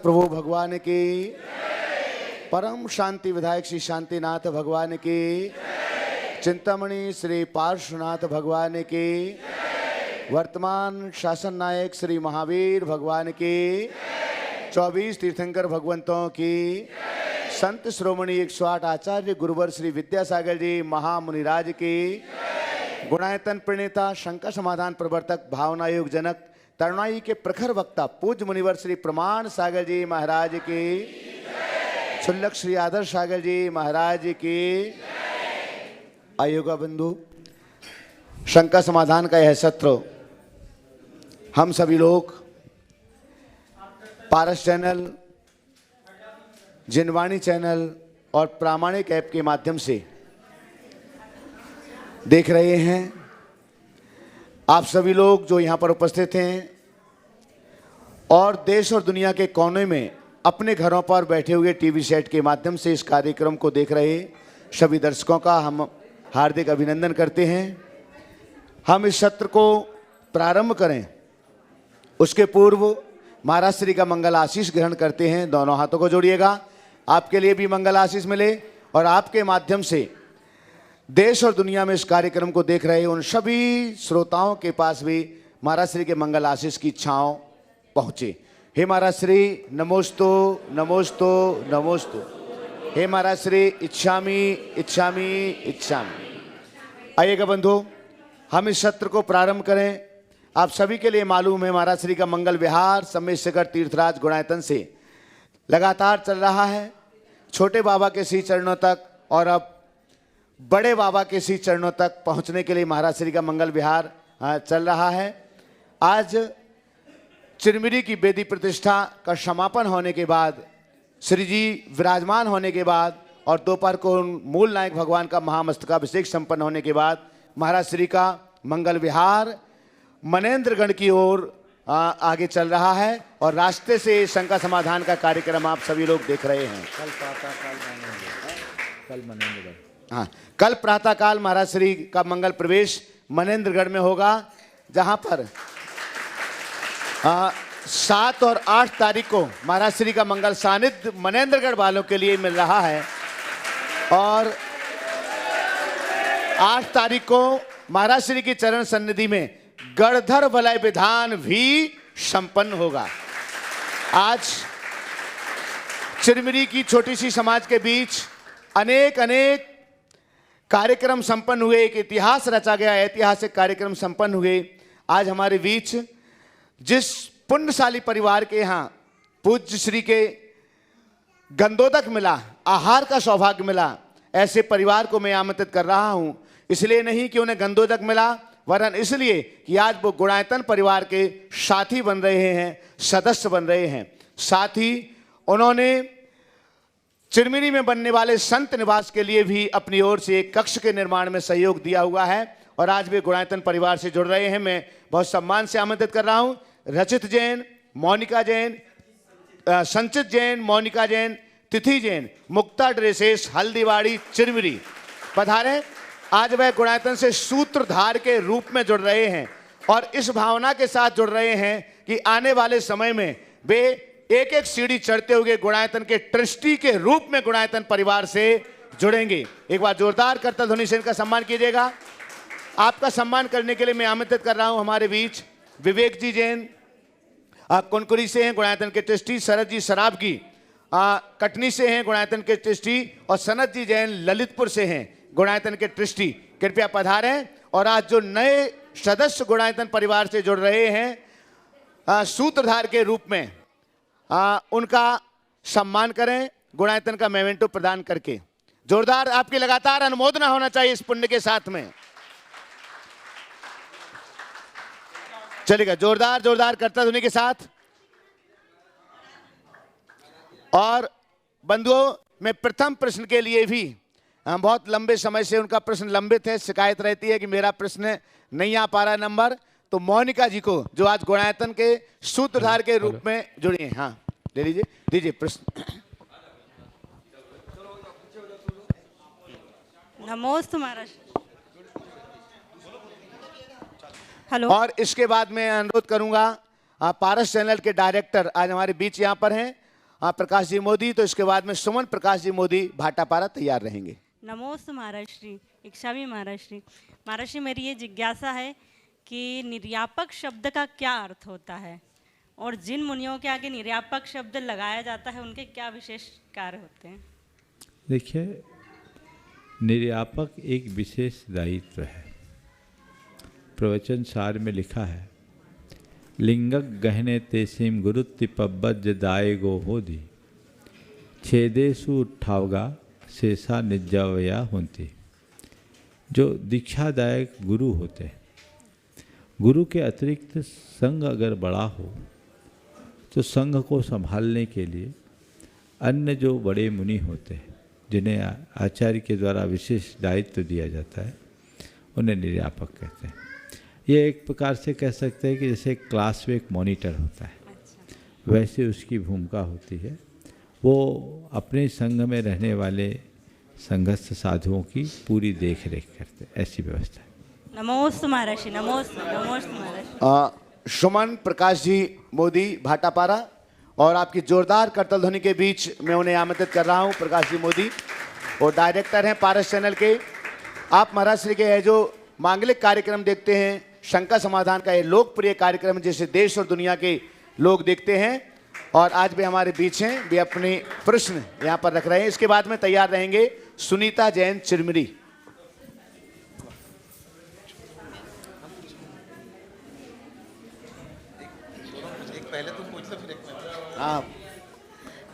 महाप्रभु भगवान की, परम शांति विधायक श्री शांतिनाथ भगवान की, चिंतामणि श्री पार्श्वनाथ भगवान की, वर्तमान शासन नायक श्री महावीर भगवान की, 24 तीर्थंकर भगवंतों की, संत श्रोमणी 108 आचार्य गुरुवर श्री विद्यासागर जी महामुनिराज की, गुणायतन प्रणेता शंका समाधान प्रवर्तक भावना योग जनक तरुणाई के प्रखर वक्ता पूज्य मुनिवर श्री प्रमाण सागर जी महाराज की, क्षुल्लक श्री आदर्श सागर जी महाराज की। आयोगा बंधु, शंका समाधान का यह सत्र हम सभी लोग पारस चैनल, जिनवाणी चैनल और प्रामाणिक ऐप के माध्यम से देख रहे हैं। आप सभी लोग जो यहाँ पर उपस्थित हैं और देश और दुनिया के कोने में अपने घरों पर बैठे हुए टीवी सेट के माध्यम से इस कार्यक्रम को देख रहे सभी दर्शकों का हम हार्दिक अभिनंदन करते हैं। हम इस सत्र को प्रारंभ करें उसके पूर्व महाराज श्री का मंगल आशीष ग्रहण करते हैं। दोनों हाथों को जोड़िएगा, आपके लिए भी मंगल आशीष मिले और आपके माध्यम से देश और दुनिया में इस कार्यक्रम को देख रहे उन सभी श्रोताओं के पास भी महाराज श्री के मंगल आशीष की छांव पहुँचे। हे महाराज श्री नमोस्तु नमोस्तु नमोस्तु। हे महाराज श्री इच्छामी इच्छामी इच्छामी। आइएगा बंधु, हम इस सत्र को प्रारंभ करें। आप सभी के लिए मालूम है महाराज श्री का मंगल विहार सम्मेशकर तीर्थराज गुणायतन से लगातार चल रहा है, छोटे बाबा के श्री चरणों तक और अब बड़े बाबा के श्री चरणों तक पहुंचने के लिए महाराज श्री का मंगल विहार चल रहा है। आज चिरमिरी की बेदी प्रतिष्ठा का समापन होने के बाद, श्री जी विराजमान होने के बाद और दोपहर को मूल नायक भगवान का महामस्तकाभिषेक संपन्न होने के बाद महाराज श्री का मंगल विहार मनेन्द्रगढ़ की ओर आगे चल रहा है और रास्ते से शंका समाधान का कार्यक्रम आप सभी लोग देख रहे हैं। कल प्रातःकाल महाराज श्री का मंगल प्रवेश मनेन्द्रगढ़ में होगा, जहां पर 7 और 8 तारीख को महाराज श्री का मंगल सानिध्य मनेन्द्रगढ़ वालों के लिए मिल रहा है और 8 तारीख को महाराज श्री की चरण सन्निधि में गढ़धर वलय विधान भी संपन्न होगा। आज चिरमिरी की छोटी सी समाज के बीच अनेक कार्यक्रम संपन्न हुए, एक इतिहास रचा गया, ऐतिहासिक कार्यक्रम संपन्न हुए। आज हमारे बीच जिस पुण्यशाली परिवार के यहाँ पूज्य श्री के गंधोदक मिला, आहार का सौभाग्य मिला, ऐसे परिवार को मैं आमंत्रित कर रहा हूँ। इसलिए नहीं कि उन्हें गंधोदक मिला, वरन इसलिए कि आज वो गुणायतन परिवार के साथी बन रहे हैं, सदस्य बन रहे हैं। साथ ही उन्होंने चिरमिरी में बनने वाले संत निवास के लिए भी अपनी ओर से एक कक्ष के निर्माण में सहयोग दिया हुआ है और आज वे गुणायतन परिवार से जुड़ रहे हैं। मैं बहुत सम्मान से आमंत्रित कर रहा हूं रचित जैन, मोनिका जैन, संचित जैन, मोनिका जैन, तिथि जैन, मुक्ता ड्रेसेस, हल्दीवाड़ी, चिरमिरी पधारे। आज वह गुणायतन से सूत्रधार के रूप में जुड़ रहे हैं और इस भावना के साथ जुड़ रहे हैं कि आने वाले समय में वे एक एक सीढ़ी चढ़ते हुए गुणायतन के ट्रस्टी के रूप में गुणायतन परिवार से जुड़ेंगे। एक बार जोरदार करतल ध्वनि से इनका सम्मान कीजिएगा। आपका सम्मान करने के लिए मैं आमंत्रित कर रहा हूं हमारे बीच विवेक जी जैन कुनकुरी से हैं, गुणायतन के ट्रस्टी, शरद जी शराब की कटनी से हैं, गुणायतन के ट्रस्टी, और सनत जी जैन ललितपुर से हैं, गुणायतन के ट्रस्टी। कृपया पधारें और आज जो नए सदस्य गुणायतन परिवार से जुड़ रहे हैं सूत्रधार के रूप में उनका सम्मान करें, गुणायतन का मेमेंटो प्रदान करके। जोरदार आपकी लगातार अनुमोदना होना चाहिए इस पुण्य के साथ में। चलेगा, जोरदार करता ध्वनि के साथ। और बंधुओं, मैं प्रथम प्रश्न के लिए भी बहुत लंबे समय से उनका प्रश्न लंबित है, शिकायत रहती है कि मेरा प्रश्न नहीं आ पा रहा नंबर, तो मोनिका जी को जो आज गुणायतन के सूत्रधार के रूप में जुड़ी हैं, हाँ ले लीजिए, दीजिए प्रश्न। नमोस्तु महाराज। हेलो। और इसके बाद मैं अनुरोध करूंगा पारस चैनल के डायरेक्टर आज हमारे बीच यहाँ पर हैं, हाँ, प्रकाश जी मोदी, तो इसके बाद में सुमन प्रकाश जी मोदी भाटापारा तैयार रहेंगे। नमोस्तु महाराज श्री। इच्छामी महाराज श्री। महाराज श्री, मेरी ये जिज्ञासा है कि निर्यापक शब्द का क्या अर्थ होता है और जिन मुनियों के आगे निर्यापक शब्द लगाया जाता है उनके क्या विशेष कार्य होते हैं? देखिए, निर्यापक एक विशेष दायित्व है। प्रवचन सार में लिखा है, लिंगक गहने तेसीम गुरुत्तिपब्बज दाए गो होदी छेदेसु उठावगा शेषा निज्जावया होती। जो दीक्षादायक गुरु होते हैं, गुरु के अतिरिक्त संघ अगर बड़ा हो तो संघ को संभालने के लिए अन्य जो बड़े मुनि होते हैं, जिन्हें आचार्य के द्वारा विशेष दायित्व दिया जाता है, उन्हें निर्यापक कहते हैं। ये एक प्रकार से कह सकते हैं कि जैसे क्लास में एक मॉनिटर होता है, वैसे उसकी भूमिका होती है। वो अपने संघ में रहने वाले संघस्थ साधुओं की पूरी देख रेख करते हैं, ऐसी व्यवस्था है। नमोस्तु महाराज श्री। नमोस्तु महाराज श्री। सुमन प्रकाश जी मोदी भाटापारा, और आपकी जोरदार करतल ध्वनि के बीच मैं उन्हें आमंत्रित कर रहा हूं। प्रकाश जी मोदी और डायरेक्टर हैं पारस चैनल के। आप महाराज श्री के है जो मांगलिक कार्यक्रम देखते हैं, शंका समाधान का ये लोकप्रिय कार्यक्रम जिसे देश और दुनिया के लोग देखते हैं, और आज भी हमारे बीच हैं, वे अपने प्रश्न यहाँ पर रख रहे हैं। इसके बाद में तैयार रहेंगे सुनीता जैन चिरमिरी।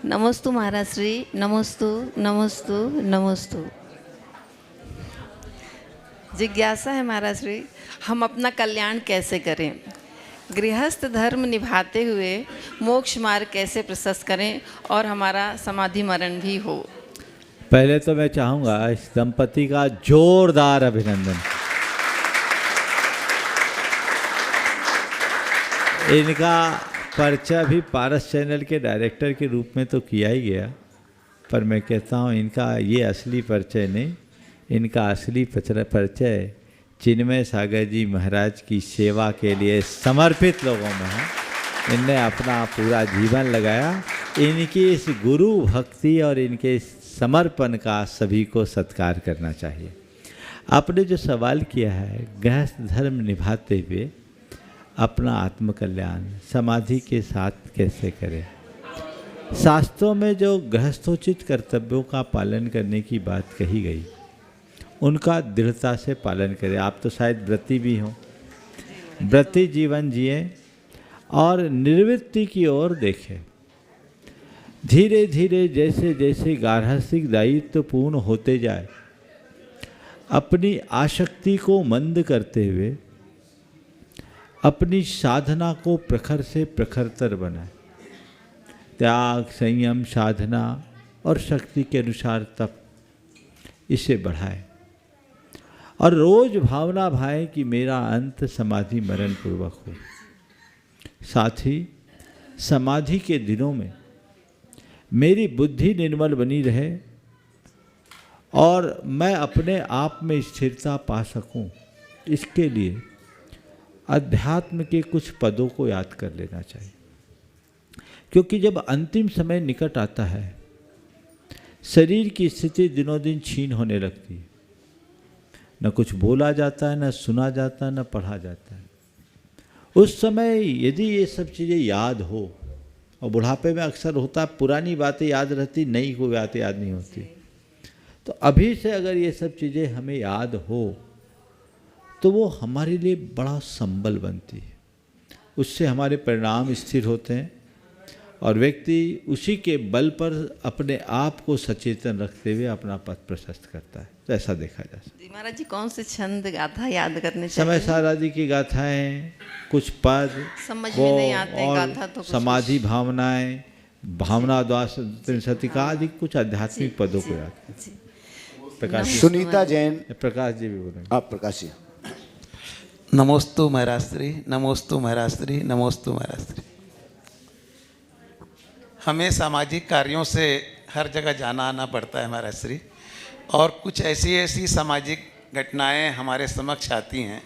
नमोस्तु महाराज श्री। नमोस्तु नमोस्तु नमोस्तु। जिज्ञासा है महाराज श्री, हम अपना कल्याण कैसे करें? गृहस्थ धर्म निभाते हुए मोक्ष मार्ग कैसे प्रशस्त करें और हमारा समाधि मरण भी हो? पहले तो मैं चाहूँगा इस दंपति का जोरदार अभिनंदन। इनका परिचय भी पारस चैनल के डायरेक्टर के रूप में तो किया ही गया, पर मैं कहता हूँ इनका ये असली परिचय नहीं, इनका असली परिचय चिन्मय सागर जी महाराज की सेवा के लिए समर्पित लोगों में है। इनने अपना पूरा जीवन लगाया। इनकी इस गुरु भक्ति और इनके समर्पण का सभी को सत्कार करना चाहिए। आपने जो सवाल किया है, गृहस्थ धर्म निभाते हुए अपना आत्मकल्याण समाधि के साथ कैसे करें, शास्त्रों में जो गृहस्थोचित कर्तव्यों का पालन करने की बात कही गई, उनका दृढ़ता से पालन करें। आप तो शायद व्रती भी हों, व्रती जीवन जिए और निर्वृत्ति की ओर देखें। धीरे धीरे जैसे जैसे गार्हस्थ्यिक दायित्व पूर्ण होते जाए, अपनी आसक्ति को मंद करते हुए अपनी साधना को प्रखर से प्रखरतर बनाए। त्याग, संयम, साधना और शक्ति के अनुसार तप, इसे बढ़ाए और रोज भावना भाए कि मेरा अंत समाधि मरण पूर्वक हो। साथ ही समाधि के दिनों में मेरी बुद्धि निर्मल बनी रहे और मैं अपने आप में स्थिरता पा सकूं, इसके लिए अध्यात्म के कुछ पदों को याद कर लेना चाहिए। क्योंकि जब अंतिम समय निकट आता है, शरीर की स्थिति दिनों दिन क्षीण होने लगती है। न कुछ बोला जाता है, न सुना जाता है, न पढ़ा जाता है। उस समय यदि ये सब चीज़ें याद हो, और बुढ़ापे में अक्सर होता है पुरानी बातें याद रहती, नई कोई बातें याद नहीं होती, तो अभी से अगर ये सब चीज़ें हमें याद हो तो वो हमारे लिए बड़ा संबल बनती है। उससे हमारे परिणाम स्थिर होते हैं और व्यक्ति उसी के बल पर अपने आप को सचेतन रखते हुए अपना पथ प्रशस्त करता है। तो ऐसा देखा जा सकता है। महाराज जी, कौन से छंद गाथा याद करने चाहिए? समय सार आदि की गाथाएं, कुछ पद समझ में नहीं आते, और गाथा तो समाधि भावनाएं, भावना द्वास त्रिशतिका आदि कुछ आध्यात्मिक पदों को याद। प्रकाश जी, सुनीता जैन। प्रकाश जी भी बोलेंगे। आप प्रकाश जी। नमोस्तु महाराज श्री। नमोस्तु महाराज श्री। नमोस्तु महाराज श्री। हमें सामाजिक कार्यों से हर जगह जाना आना पड़ता है महाराज श्री, और कुछ ऐसी सामाजिक घटनाएं हमारे समक्ष आती हैं।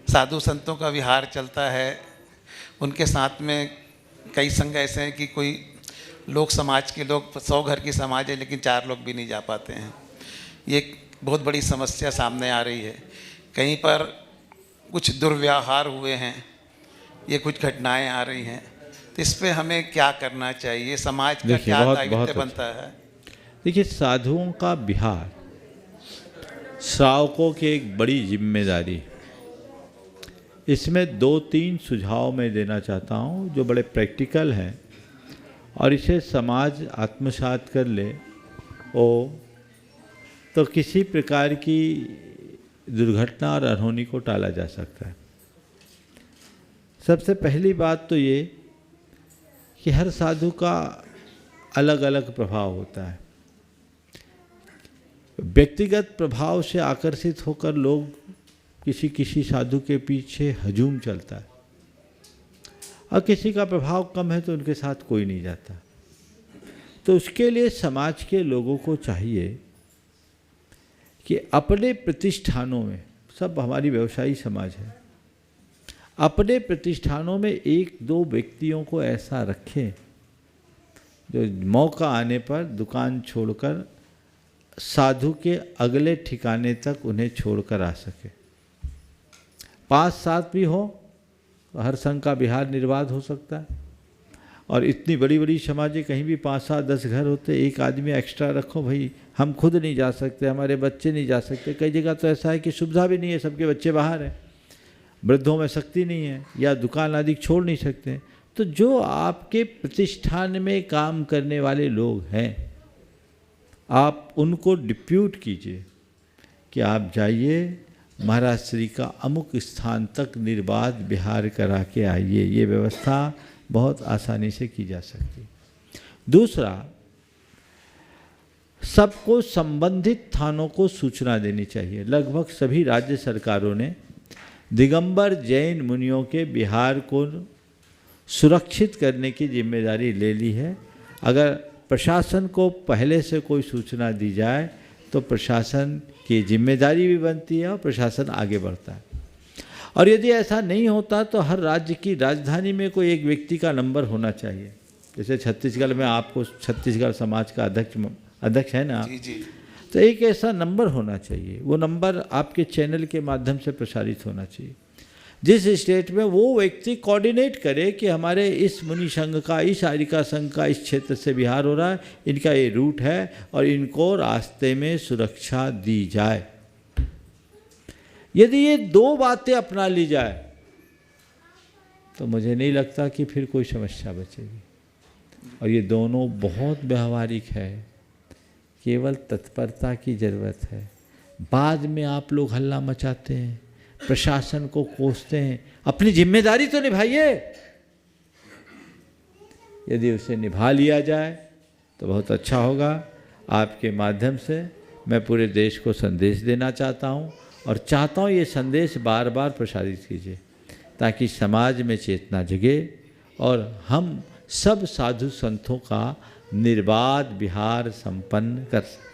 साधु संतों का विहार चलता है, उनके साथ में कई संघ ऐसे हैं कि कोई लोग समाज के लोग 100 घर की समाज है लेकिन 4 लोग भी नहीं जा पाते हैं। ये एक बहुत बड़ी समस्या सामने आ रही है। कहीं पर कुछ दुर्व्यवहार हुए हैं, ये कुछ घटनाएं आ रही हैं, तो इस पे हमें क्या करना चाहिए, समाज का देखिए, क्या बहुत दायित्व बनता है? देखिए, साधुओं का बिहार श्रावकों की एक बड़ी जिम्मेदारी। इसमें 2-3 सुझाव मैं देना चाहता हूँ जो बड़े प्रैक्टिकल हैं और इसे समाज आत्मसात कर ले तो किसी प्रकार की दुर्घटना और अनहोनी को टाला जा सकता है। सबसे पहली बात तो ये कि हर साधु का अलग अलग प्रभाव होता है। व्यक्तिगत प्रभाव से आकर्षित होकर लोग किसी साधु के पीछे हजूम चलता है और किसी का प्रभाव कम है तो उनके साथ कोई नहीं जाता। तो उसके लिए समाज के लोगों को चाहिए कि अपने प्रतिष्ठानों में, सब हमारी व्यवसायी समाज है, अपने प्रतिष्ठानों में 1-2 व्यक्तियों को ऐसा रखें जो मौका आने पर दुकान छोड़कर साधु के अगले ठिकाने तक उन्हें छोड़कर आ सके। 5-7 भी हो तो हर संघ का बिहार निर्बाध हो सकता है। और इतनी बड़ी बड़ी समाजें कहीं भी 5-7-10 घर होते, एक आदमी एक्स्ट्रा रखो, भाई हम खुद नहीं जा सकते, हमारे बच्चे नहीं जा सकते। कई जगह तो ऐसा है कि सुविधा भी नहीं है, सबके बच्चे बाहर हैं, वृद्धों में शक्ति नहीं है या दुकान आदि छोड़ नहीं सकते। तो जो आपके प्रतिष्ठान में काम करने वाले लोग हैं, आप उनको डिप्यूट कीजिए कि आप जाइए महाराज श्री का अमुक स्थान तक निर्बाध बिहार करा के आइए। ये व्यवस्था बहुत आसानी से की जा सकती। दूसरा, सबको संबंधित थानों को सूचना देनी चाहिए। लगभग सभी राज्य सरकारों ने दिगंबर जैन मुनियों के बिहार को सुरक्षित करने की जिम्मेदारी ले ली है। अगर प्रशासन को पहले से कोई सूचना दी जाए तो प्रशासन की जिम्मेदारी भी बनती है और प्रशासन आगे बढ़ता है। और यदि ऐसा नहीं होता तो हर राज्य की राजधानी में कोई एक व्यक्ति का नंबर होना चाहिए। जैसे छत्तीसगढ़ में आपको छत्तीसगढ़ समाज का अध्यक्ष है ना, जी जी, तो एक ऐसा नंबर होना चाहिए। वो नंबर आपके चैनल के माध्यम से प्रसारित होना चाहिए। जिस स्टेट में वो व्यक्ति कोऑर्डिनेट करे कि हमारे इस मुनि संघ का, इस आरिका संघ का इस क्षेत्र से बिहार हो रहा है, इनका ये रूट है और इनको रास्ते में सुरक्षा दी जाए। यदि ये 2 बातें अपना ली जाए तो मुझे नहीं लगता कि फिर कोई समस्या बचेगी। और ये दोनों बहुत व्यावहारिक है, केवल तत्परता की ज़रूरत है। बाद में आप लोग हल्ला मचाते हैं, प्रशासन को कोसते हैं, अपनी जिम्मेदारी तो निभाइए। यदि उसे निभा लिया जाए तो बहुत अच्छा होगा। आपके माध्यम से मैं पूरे देश को संदेश देना चाहता हूँ और चाहता हूँ ये संदेश बार बार प्रसारित कीजिए ताकि समाज में चेतना जगे और हम सब साधु संतों का निर्बाध बिहार संपन्न कर सकें।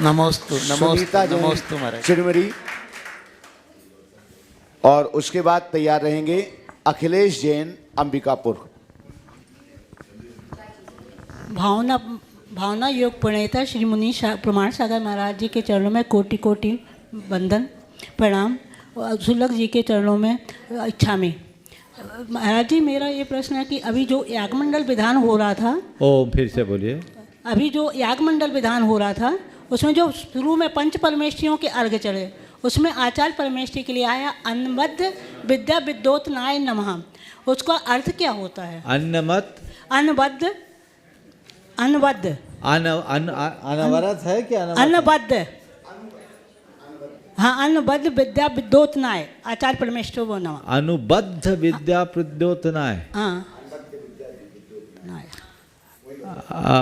नमोस्तु सुनीता नमोस्तु जैन, नमोस्तु महाराज। चिरमरी, और उसके बाद तैयार रहेंगे अखिलेश जैन, अंबिकापुर। भावना योग प्रणेता श्री मुनि प्रमाण सागर महाराज जी के चरणों में कोटि कोटि वंदन प्रणाम। सुलभ जी के चरणों में इच्छा में। महाराज जी, मेरा ये प्रश्न है कि अभी जो यागमंडल विधान हो रहा था, फिर से बोलिए। अभी जो यागमंडल विधान हो रहा था उसमें जो शुरू में पंच परमेष्ठियों के अर्घ चढ़े, उसमें आचार्य परमेष्ठि के लिए आया अन्नबद्ध विद्या विद्योतनाय नमः। उसका अर्थ क्या होता है? अन्नबद्ध अनवरत है कि अन्नबद्ध, हाँ, अन्नबद्ध विद्या विद्योतनाय आचार्य परमेष्ठि वो नमः। अनुबद्ध विद्या प्रद्योतनाय, हाँ,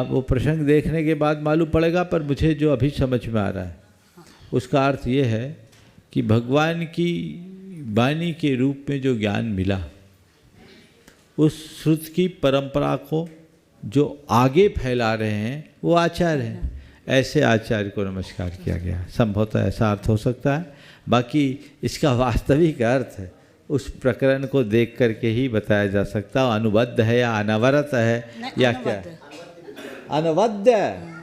वो प्रसंग देखने के बाद मालूम पड़ेगा, पर मुझे जो अभी समझ में आ रहा है उसका अर्थ ये है कि भगवान की वाणी के रूप में जो ज्ञान मिला, उस श्रुत की परंपरा को जो आगे फैला रहे हैं वो आचार्य हैं। ऐसे आचार्य को नमस्कार किया गया। संभवतः ऐसा अर्थ हो सकता है, बाकी इसका वास्तविक अर्थ उस प्रकरण को देख करके ही बताया जा सकता है। अनुबद्ध है या अनवरत है या क्या? अनवद्ध,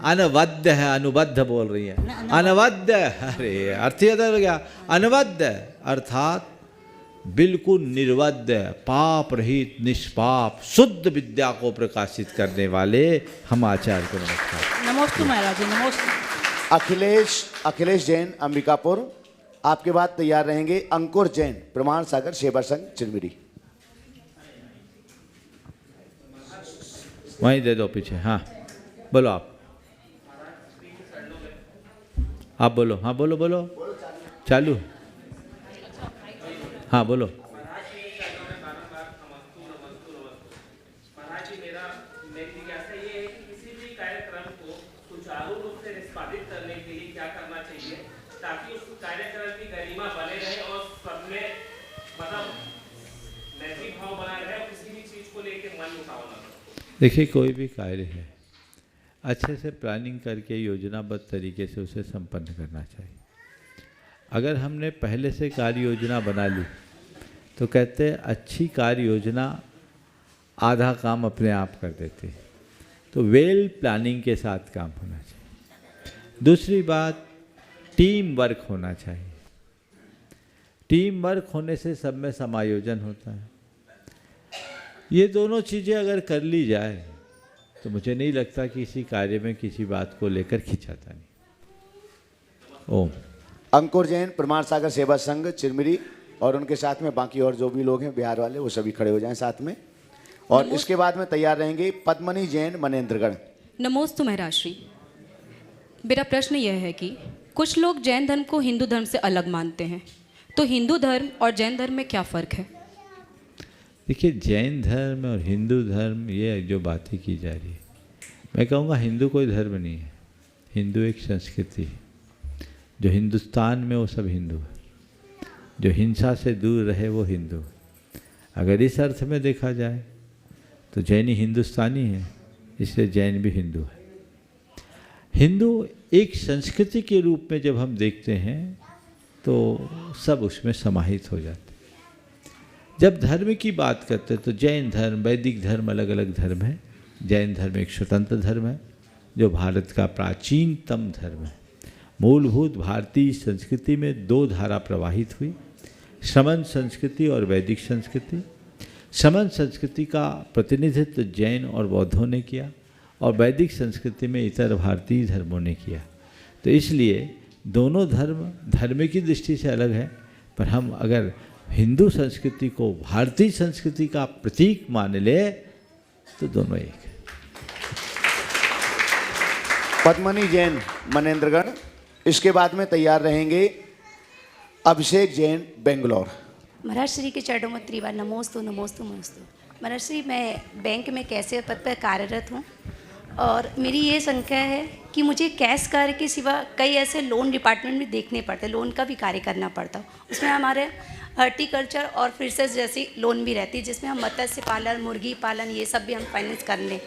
अनवद्ध है, अनुबद्ध बोल रही है, अनवद्ध। अरे अर्थ ये हो गया अनवद्ध, अर्थात बिल्कुल निर्वद्ध, पाप रहित, निष्पाप, शुद्ध विद्या को प्रकाशित करने वाले हम आचार्य को नमस्कार। नमोस्तु महाराज जी, नमोस्तु। अखिलेश जैन अंबिकापुर, आपके बाद तैयार रहेंगे अंकुर जैन प्रमाण सागर सेवा संघ चिरमिरी। वहीं दे दो पीछे। हाँ बोलो आप बोलो। हाँ बोलो बोलो, चालू। हाँ बोलो। देखिए, कोई भी कार्य है अच्छे से प्लानिंग करके योजनाबद्ध तरीके से उसे संपन्न करना चाहिए। अगर हमने पहले से कार्य योजना बना ली तो कहते हैं अच्छी कार्य योजना आधा काम अपने आप कर देती है। तो वेल प्लानिंग के साथ काम होना चाहिए। दूसरी बात, टीम वर्क होना चाहिए। टीम वर्क होने से सब में समायोजन होता है। ये दोनों चीज़ें अगर कर ली जाए तो मुझे नहीं लगता कि किसी कार्य में किसी बात को लेकर खिंचाता नहीं। ओम। अंकुर जैन प्रमाण सागर सेवा संघ चिरमिरी, और उनके साथ में बाकी और जो भी लोग हैं बिहार वाले वो सभी खड़े हो जाएं साथ में। और इसके बाद में तैयार रहेंगे पद्मनी जैन मनेंद्रगढ़। नमोस्तु महाराज श्री। मेरा प्रश्न यह है कि कुछ लोग जैन धर्म को हिंदू धर्म से अलग मानते हैं, तो हिंदू धर्म और जैन धर्म में क्या फ़र्क है? देखिए, जैन धर्म और हिंदू धर्म ये जो बातें की जा रही है, मैं कहूँगा हिंदू कोई धर्म नहीं है। हिंदू एक संस्कृति है। जो हिंदुस्तान में वो सब हिंदू है। जो हिंसा से दूर रहे वो हिंदू है। अगर इस अर्थ में देखा जाए तो जैनी हिंदुस्तानी है, इसलिए जैन भी हिंदू है। हिंदू एक संस्कृति के रूप में जब हम देखते हैं तो सब उसमें समाहित हो जाते हैं। जब धर्म की बात करते हैं तो जैन धर्म, वैदिक धर्म अलग अलग धर्म है। जैन धर्म एक स्वतंत्र धर्म है जो भारत का प्राचीनतम धर्म है। मूलभूत भारतीय संस्कृति में दो धारा प्रवाहित हुई, श्रमण संस्कृति और वैदिक संस्कृति। श्रमण संस्कृति का प्रतिनिधित्व जैन और बौद्धों ने किया और वैदिक संस्कृति में इतर भारतीय धर्मों ने किया। तो इसलिए दोनों धर्म की दृष्टि से अलग है, पर हम अगर हिंदू संस्कृति को भारतीय संस्कृति का प्रतीक मान ले तो दोनों एक है। पद्मनी जैन मनेंद्रगढ़। इसके बाद में तैयार रहेंगे अभिषेक जैन बेंगलोर। महाराज श्री के चरणों में त्रिवार नमोस्तु नमोस्तु नमोस्तु। महाराज श्री, मैं बैंक में कैसे पद पर कार्यरत हूँ और मेरी ये शंका है कि मुझे कैश कार्य के सिवा कई ऐसे लोन डिपार्टमेंट भी देखने पड़ते, लोन का भी कार्य करना पड़ता है। उसमें हमारे हॉर्टिकल्चर और फिशेस जैसी लोन भी रहती है, जिसमें हम मत्स्य पालन, मुर्गी पालन, ये सब भी हम फाइनेंस कर लें।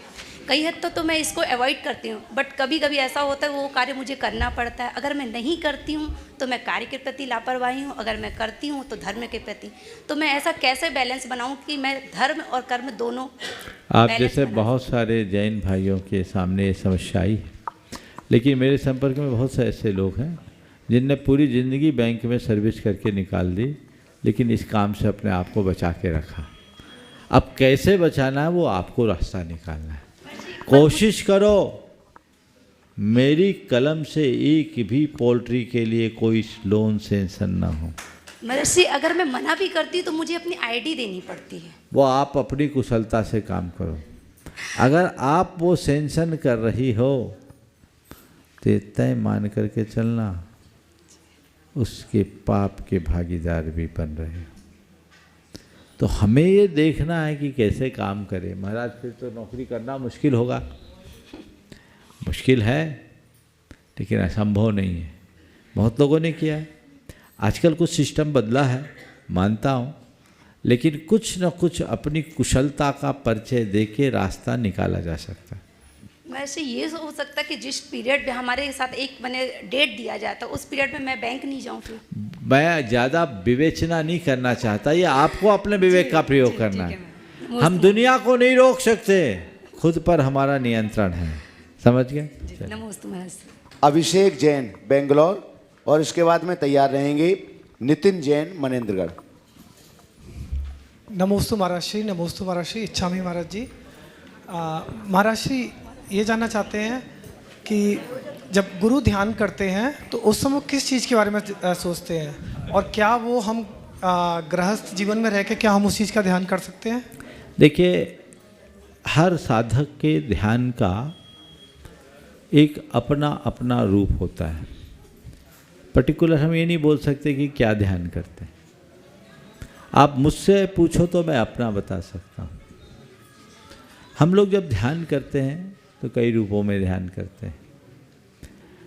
कई हद तो मैं इसको अवॉइड करती हूँ, बट कभी कभी ऐसा होता है वो कार्य मुझे करना पड़ता है। अगर मैं नहीं करती हूँ तो मैं कार्य के प्रति लापरवाही हूँ, अगर मैं करती हूँ तो धर्म के प्रति। तो मैं ऐसा कैसे बैलेंस बनाऊँ कि मैं धर्म और कर्म दोनों आप जैसे बहुत सारे जैन भाइयों के सामने ये समस्या आई है, लेकिन मेरे संपर्क में बहुत से ऐसे लोग हैं जिनने पूरी ज़िंदगी बैंक में सर्विस करके निकाल दी, लेकिन इस काम से अपने आप को बचा के रखा। अब कैसे बचाना है वो आपको रास्ता निकालना है। कोशिश करो मेरी कलम से एक भी पोल्ट्री के लिए कोई लोन सेंशन ना हो। महर्षि, अगर मैं मना भी करती हूँ तो मुझे अपनी आईडी देनी पड़ती है। वो आप अपनी कुशलता से काम करो। अगर आप वो सेंशन कर रही हो तो तय मान करके चलना, उसके पाप के भागीदार भी बन रहे हो। तो हमें ये देखना है कि कैसे काम करें। महाराज, फिर तो नौकरी करना मुश्किल होगा। मुश्किल है लेकिन असंभव नहीं है। बहुत लोगों ने किया है। आजकल कुछ सिस्टम बदला है, मानता हूँ, लेकिन कुछ न कुछ अपनी कुशलता का परिचय दे के रास्ता निकाला जा सकता है। वैसे ये हो सकता है कि जिस पीरियड में हमारे साथ एक मैंने डेट दिया जाता उस पीरियड में मैं बैंक नहीं जाऊँ फिर। मैं ज़्यादा विवेचना नहीं करना चाहता, ये आपको अपने विवेक का प्रयोग करना है। हम दुनिया को नहीं रोक सकते, खुद पर हमारा नियंत्रण है। समझ गए? नमस्ते महाराज। अभिषेक जैन बेंगलोर, और इसके बाद में तैयार रहेंगे नितिन जैन मनेंद्रगढ़। नमोस्तु महाराज श्री, नमोस्तु महाराज श्री, इच्छामी महाराज जी। महाराज श्री ये जानना चाहते हैं कि जब गुरु ध्यान करते हैं तो उस समय किस चीज़ के बारे में सोचते हैं, और क्या वो हम गृहस्थ जीवन में रह के क्या हम उस चीज़ का ध्यान कर सकते हैं? देखिए, हर साधक के ध्यान का एक अपना अपना रूप होता है। पर्टिकुलर हम ये नहीं बोल सकते कि क्या ध्यान करते हैं। आप मुझसे पूछो तो मैं अपना बता सकता हूँ। हम लोग जब ध्यान करते हैं तो कई रूपों में ध्यान करते हैं।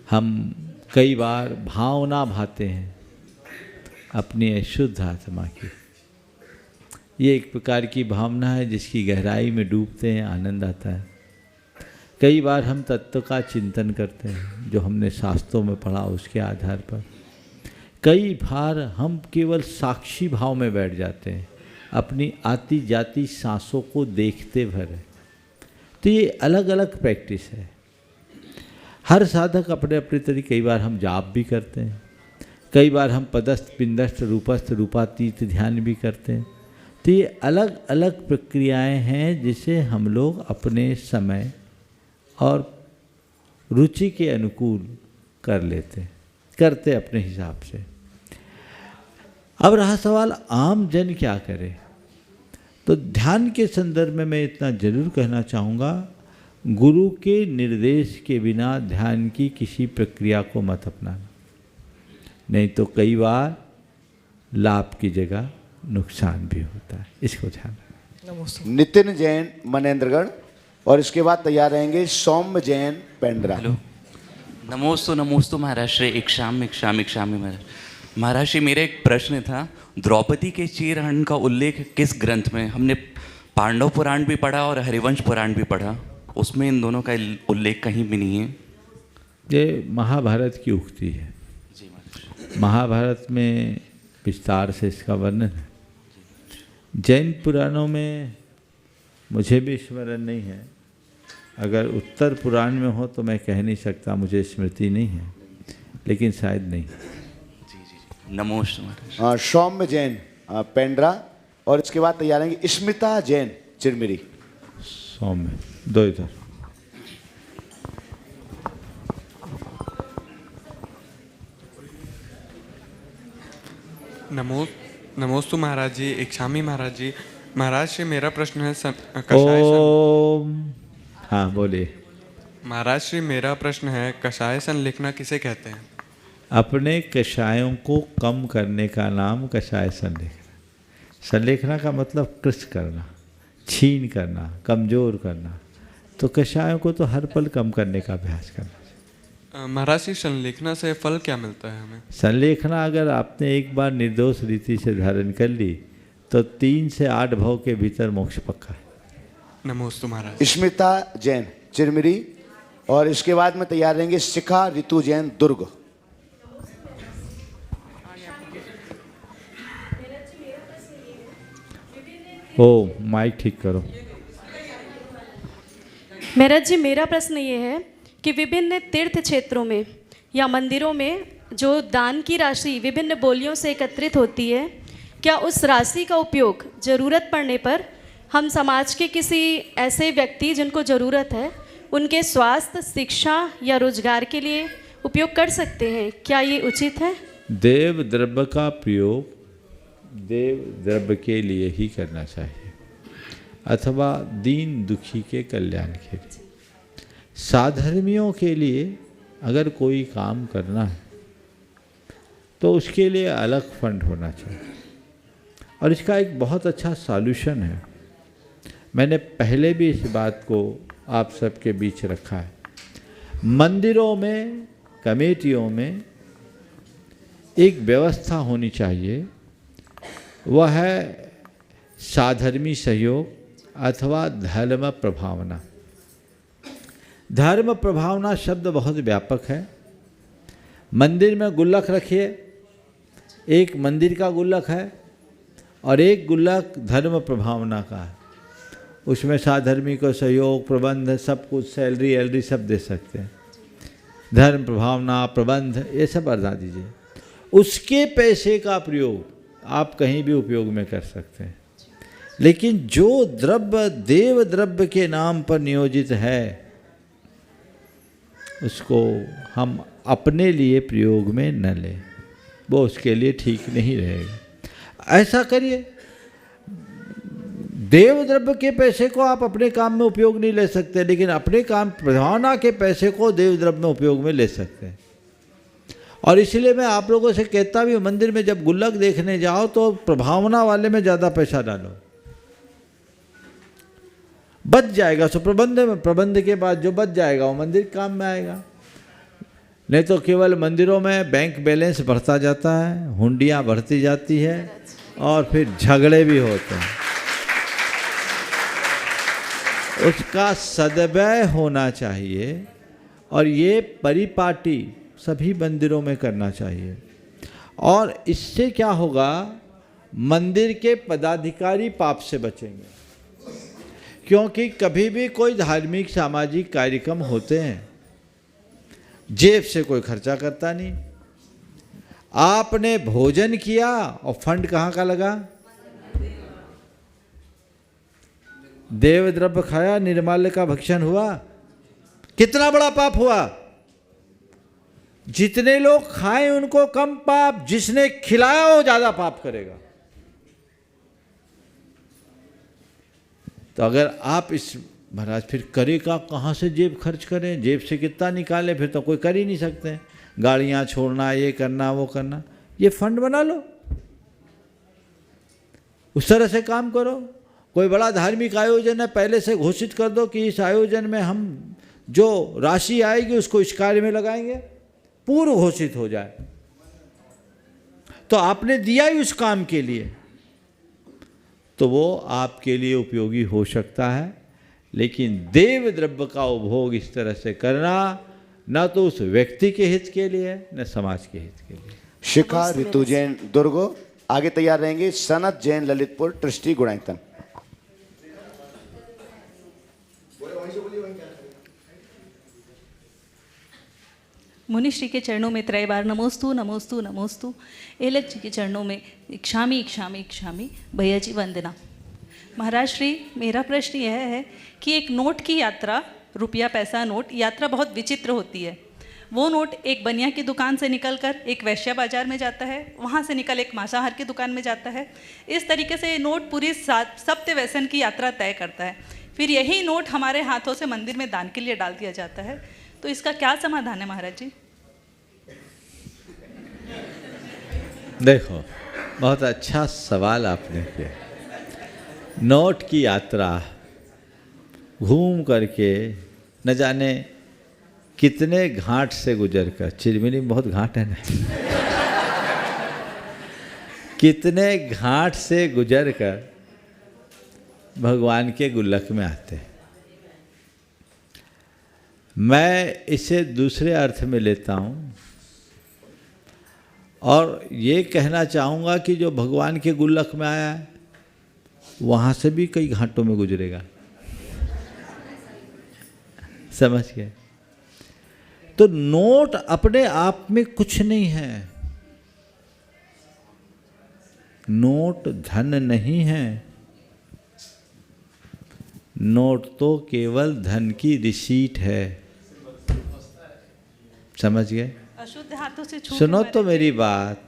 हम कई बार भावना भाते हैं अपनी अशुद्ध आत्मा की। ये एक प्रकार की भावना है जिसकी गहराई में डूबते हैं, आनंद आता है। कई बार हम तत्व का चिंतन करते हैं जो हमने शास्त्रों में पढ़ा, उसके आधार पर। कई बार हम केवल साक्षी भाव में बैठ जाते हैं, अपनी आती जाती सांसों को देखते भर। तो ये अलग अलग प्रैक्टिस है। हर साधक अपने अपने तरीके। कई बार हम जाप भी करते हैं, कई बार हम पदस्थ पिंडस्थ रूपस्थ रूपातीत ध्यान भी करते हैं। तो ये अलग अलग प्रक्रियाएं हैं जिसे हम लोग अपने समय और रुचि के अनुकूल कर लेते हैं, करते अपने हिसाब से। अब रहा सवाल आम जन क्या करे, तो ध्यान के संदर्भ में मैं इतना जरूर कहना चाहूँगा, गुरु के निर्देश के बिना ध्यान की किसी प्रक्रिया को मत अपनाना, नहीं तो कई बार लाभ की जगह नुकसान भी होता है। इसको ध्यान रखना। नितिन जैन मनेंद्रगढ़, और इसके बाद तैयार रहेंगे सौम्य जैन पेंड्रा। हेलो, नमोस्तु नमोस्तु महाराज श्री, इक्षामी महाराज। महाराज श्री, मेरा एक प्रश्न था, द्रौपदी के चीरहरण का उल्लेख किस ग्रंथ में? हमने पांडव पुराण भी पढ़ा और हरिवंश पुराण भी पढ़ा, उसमें इन दोनों का उल्लेख कहीं भी नहीं है। ये महाभारत की उक्ति है। महाभारत में विस्तार से इसका वर्णन है। जैन पुराणों में मुझे भी स्मरण नहीं है, अगर उत्तर पुराण में हो तो मैं कह नहीं सकता, मुझे स्मृति नहीं है, लेकिन शायद नहीं। नमोस्तु महाराज। सौम्य जैन पेंड्रा, और इसके बाद तैयार रहेंगे स्मिता जैन चिरमिरी। सौम्य दो इधर। नमोस्तु महाराज जी, इक्षामी महाराज जी। महाराज श्री, मेरा प्रश्न है कषाय ओम। हाँ बोलिए। महाराज श्री, मेरा प्रश्न है कषाय सन लिखना किसे कहते हैं? अपने कषायों को कम करने का नाम कषाय संलेखना। संलेखना का मतलब कृश करना, छीन करना, कमजोर करना। तो कषायों को तो हर पल कम करने का अभ्यास करना। महाराज श्री, संलेखना से फल क्या मिलता है हमें? संलेखना अगर आपने एक बार निर्दोष रीति से धारण कर ली तो 3 से 8 भव के भीतर मोक्ष पक्का है। नमोस्तु महाराज। स्मिता जैन चिरमिरी, और इसके बाद में तैयार रहेंगे शिखा ऋतु जैन दुर्ग। ओ माइक ठीक करो। महाराज जी, मेरा प्रश्न ये है कि विभिन्न तीर्थ क्षेत्रों में या मंदिरों में जो दान की राशि विभिन्न बोलियों से एकत्रित होती है, क्या उस राशि का उपयोग ज़रूरत पड़ने पर हम समाज के किसी ऐसे व्यक्ति जिनको ज़रूरत है उनके स्वास्थ्य, शिक्षा या रोजगार के लिए उपयोग कर सकते हैं? क्या ये उचित है? देव द्रव्य का प्रयोग देव द्रव्य के लिए ही करना चाहिए, अथवा दीन दुखी के कल्याण के लिए। साधर्मियों के लिए अगर कोई काम करना है तो उसके लिए अलग फंड होना चाहिए, और इसका एक बहुत अच्छा सॉल्यूशन है। मैंने पहले भी इस बात को आप सबके बीच रखा है। मंदिरों में, कमेटियों में एक व्यवस्था होनी चाहिए, वह है साधर्मी सहयोग अथवा धर्म प्रभावना। धर्म प्रभावना शब्द बहुत व्यापक है। मंदिर में गुल्लक रखिए, एक मंदिर का गुल्लक है और एक गुल्लक धर्म प्रभावना का है। उसमें साधर्मी को सहयोग, प्रबंध, सब कुछ, सैलरी एलरी सब दे सकते हैं। धर्म प्रभावना, प्रबंध, ये सब अर्धा दीजिए। उसके पैसे का प्रयोग आप कहीं भी उपयोग में कर सकते हैं। लेकिन जो द्रव्य देव द्रव्य के नाम पर नियोजित है उसको हम अपने लिए प्रयोग में न लें, वो उसके लिए ठीक नहीं रहेगा। ऐसा करिए, देव द्रव्य के पैसे को आप अपने काम में उपयोग नहीं ले सकते, लेकिन अपने काम प्रभावना के पैसे को देव द्रव्य में उपयोग में ले सकते हैं। और इसलिए मैं आप लोगों से कहता भी, मंदिर में जब गुल्लक देखने जाओ तो प्रभावना वाले में ज़्यादा पैसा डालो, बच जाएगा। सो प्रबंध के बाद जो बच जाएगा वो मंदिर काम में आएगा। नहीं तो केवल मंदिरों में बैंक बैलेंस बढ़ता जाता है, हुंडियाँ बढ़ती जाती है और फिर झगड़े भी होते हैं। उसका सदव्यय होना चाहिए और ये परिपाटी सभी मंदिरों में करना चाहिए। और इससे क्या होगा, मंदिर के पदाधिकारी पाप से बचेंगे। क्योंकि कभी भी कोई धार्मिक सामाजिक कार्यक्रम होते हैं, जेब से कोई खर्चा करता नहीं। आपने भोजन किया और फंड कहाँ का लगा? देव द्रव्य खाया, निर्माल्य का भक्षण हुआ, कितना बड़ा पाप हुआ। जितने लोग खाएं उनको कम पाप, जिसने खिलाया वो ज्यादा पाप करेगा। तो अगर आप इस महाराज फिर करेगा कहाँ से जेब खर्च करें, जेब से कितना निकालें, फिर तो कोई कर ही नहीं सकते। गाड़ियाँ छोड़ना, ये करना वो करना, ये फंड बना लो, उस तरह से काम करो। कोई बड़ा धार्मिक आयोजन है, पहले से घोषित कर दो कि इस आयोजन में हम जो राशि आएगी उसको इस कार्य में लगाएंगे, पूर्व घोषित हो जाए। तो आपने दिया ही उस काम के लिए, तो वो आपके लिए उपयोगी हो सकता है। लेकिन देव द्रव्य का उपभोग इस तरह से करना न तो उस व्यक्ति के हित के लिए है न समाज के हित के लिए। शिखा ऋतु जैन दुर्गो आगे तैयार रहेंगे। सनत जैन ललितपुर ट्रस्टी गुणायतन। मुनिश्री के चरणों में त्रय बार नमोस्तु नमोस्तु नमोस्तु। एलक जी के चरणों में इक्षामी इक्षामी इक्षामी भैया जी वंदना। महाराज श्री, मेरा प्रश्न यह है कि एक नोट की यात्रा, रुपया पैसा नोट यात्रा बहुत विचित्र होती है। वो नोट एक बनिया की दुकान से निकलकर एक वैश्या बाजार में जाता है, वहाँ से निकल एक मांसाहार की दुकान में जाता है। इस तरीके से ये नोट पूरी सप्त व्यसन की यात्रा तय करता है। फिर यही नोट हमारे हाथों से मंदिर में दान के लिए डाल दिया जाता है। तो इसका क्या समाधान है महाराज जी? देखो, बहुत अच्छा सवाल आपने किया। नोट की यात्रा घूम करके न जाने कितने घाट से गुजर कर, चिरमिनी में बहुत घाट है ना, कितने घाट से गुजर कर भगवान के गुल्लक में आते हैं। मैं इसे दूसरे अर्थ में लेता हूँ और ये कहना चाहूँगा कि जो भगवान के गुल्लक में आया है वहाँ से भी कई घाटों में गुजरेगा। समझ गए? तो नोट अपने आप में कुछ नहीं है। नोट धन नहीं है। नोट तो केवल धन की रिसीट है। समझ गए? अशुद्ध हाथों से छू सुनो तो मेरी बात।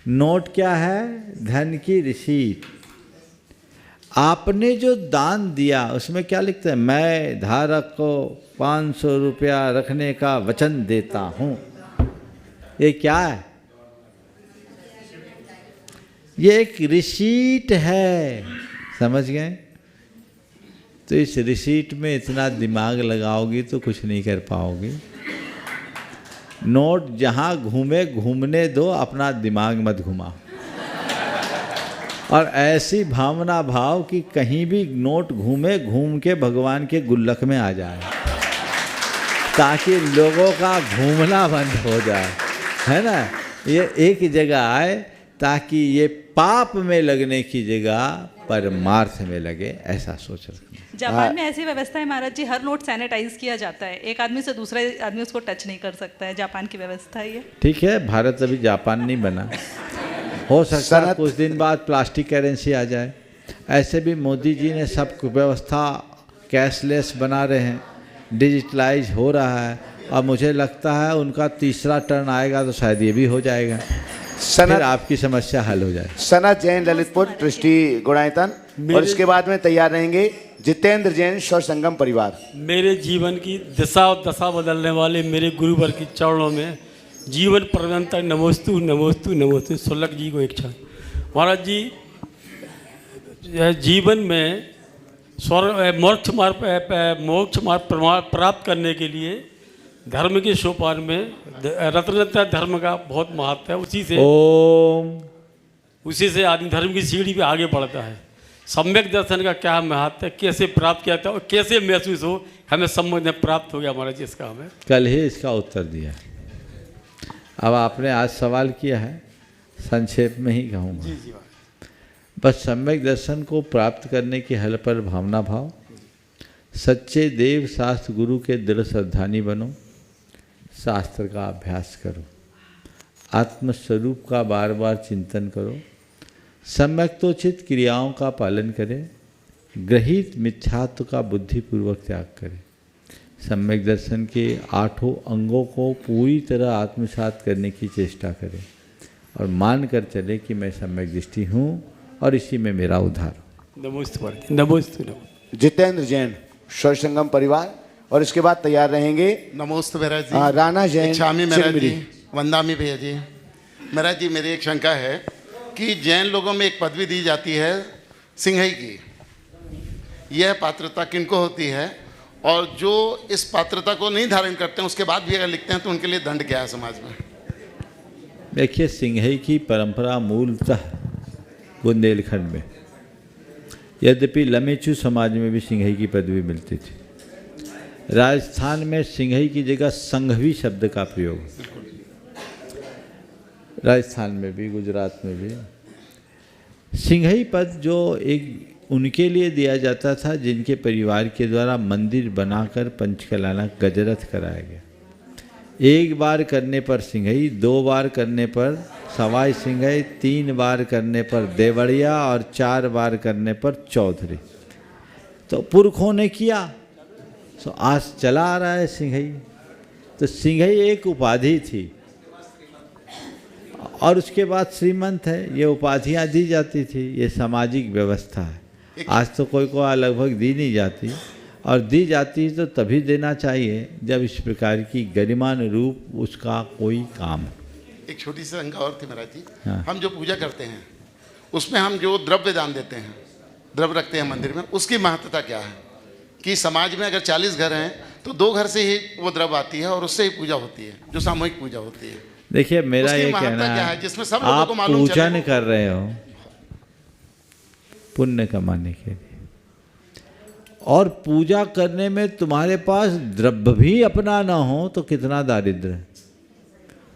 नोट क्या है? धन की रिसीट। आपने जो दान दिया उसमें क्या लिखते हैं? मैं धारक को 500 रुपया रखने का वचन देता हूँ। ये क्या है? ये एक रिसीट है। समझ गए? तो इस रिसीट में इतना दिमाग लगाओगी तो कुछ नहीं कर पाओगी। नोट जहाँ घूमे घूमने दो, अपना दिमाग मत घुमाओ। और ऐसी भावना भाव कि कहीं भी नोट घूमे, घूम के भगवान के गुल्लक में आ जाए। ताकि लोगों का घूमना बंद हो जाए, है ना। ये एक जगह आए ताकि ये पाप में लगने की जगह परमार्थ में लगे, ऐसा सोच रखना। जापान में ऐसी व्यवस्था है महाराज जी, हर नोट सैनिटाइज किया जाता है, एक आदमी से दूसरे आदमी उसको टच नहीं कर सकता है, जापान की व्यवस्था है ये। ठीक है, भारत अभी जापान नहीं बना, हो सकता है कुछ दिन बाद प्लास्टिक करेंसी आ जाए। ऐसे भी मोदी जी ने सब व्यवस्था कैशलेस बना रहे हैं, डिजिटलाइज हो रहा है, और मुझे लगता है उनका तीसरा टर्न आएगा तो शायद ये भी हो जाएगा, फिर आपकी समस्या हल हो जाए। सनत जैन ललितपुर, ट्रस्टी गुणायतन, और इसके बाद में तैयार रहेंगे जितेंद्र जैन, स्वर संगम परिवार। मेरे जीवन की दिशा और दशा बदलने वाले मेरे गुरुवर के चरणों में जीवन पर्यंत नमोस्तु नमोस्तु नमोस्तु। सुलक जी को इच्छा महाराज जी, जीवन में मोक्ष मार्ग प्राप्त करने के लिए धर्म के सोपान में रत्नत्रय धर्म का बहुत महत्व है। उसी से आदमी धर्म की सीढ़ी पे आगे बढ़ता है। सम्यक दर्शन का क्या महत्व है, कैसे प्राप्त किया था और कैसे महसूस हो हमें सम्यक प्राप्त हो गया महाराज जी, इसका हमें कल ही इसका उत्तर दिया। अब आपने आज सवाल किया है, संक्षेप में ही कहूँगा। जी जी बस सम्यक दर्शन को प्राप्त करने की हल पर भावना भाव, सच्चे देव शास्त्र गुरु के दृढ़ श्रद्धानी बनो, शास्त्र का अभ्यास करो, आत्मस्वरूप का बार बार चिंतन करो, सम्यक्तोचित क्रियाओं का पालन करें, ग्रहित मिथ्यात्व का बुद्धिपूर्वक त्याग करें, सम्यक दर्शन के 8 अंगों को पूरी तरह आत्मसात करने की चेष्टा करें और मान कर चले कि मैं सम्यक दृष्टि हूँ और इसी में मेरा उद्धार हो। नमोस्तु नमोस्तु। जितेंद्र जैन, स्वर संगम परिवार, और इसके बाद तैयार रहेंगे नमोस्तु महाराज जी, राणा जैन, इच्छामी महाराज जी, वंदामी भैया जी। महाराज जी, मेरी एक शंका है कि जैन लोगों में एक पदवी दी जाती है सिंहई की, यह पात्रता किनको होती है, और जो इस पात्रता को नहीं धारण करते हैं उसके बाद भी अगर लिखते हैं तो उनके लिए दंड क्या है समाज में? देखिए, सिंहई की परंपरा मूलतः बुंदेलखंड में, यद्यपि लमेचू समाज में भी सिंहई की पदवी मिलती थी। राजस्थान में सिंहई की जगह संघवी शब्द का प्रयोग, राजस्थान में भी, गुजरात में भी। सिंहई पद जो एक उनके लिए दिया जाता था जिनके परिवार के द्वारा मंदिर बनाकर पंचकलाना गजरथ कराया गया। एक बार करने पर सिंहई, 2 बार करने पर सवाई सिंहई, 3 बार करने पर देवड़िया और 4 बार करने पर चौधरी। तो पुरखों ने किया तो आज चला आ रहा है सिंहई। तो सिंहई एक उपाधि थी और उसके बाद श्रीमंत है, ये उपाधियाँ दी जाती थी, ये सामाजिक व्यवस्था है। आज तो कोई को लगभग दी नहीं जाती, और दी जाती तो तभी देना चाहिए जब इस प्रकार की गरिमान रूप उसका कोई काम हो। एक छोटी सी शंका और थी महाराज जी। हाँ। हम जो पूजा करते हैं उसमें हम जो द्रव्य दान देते हैं, द्रव्य रखते हैं मंदिर में, उसकी महत्वता क्या है कि समाज में अगर 40 घर हैं तो 2 घर से ही वो द्रव्य आती है और उससे ही पूजा होती है, जो सामूहिक पूजा होती है। देखिए, मेरा ये कहना है, जिसमें सब लोगों आप को मालूम पूजन कर रहे हो पुण्य कमाने के लिए, और पूजा करने में तुम्हारे पास द्रव्य भी अपना ना हो तो कितना दारिद्र है।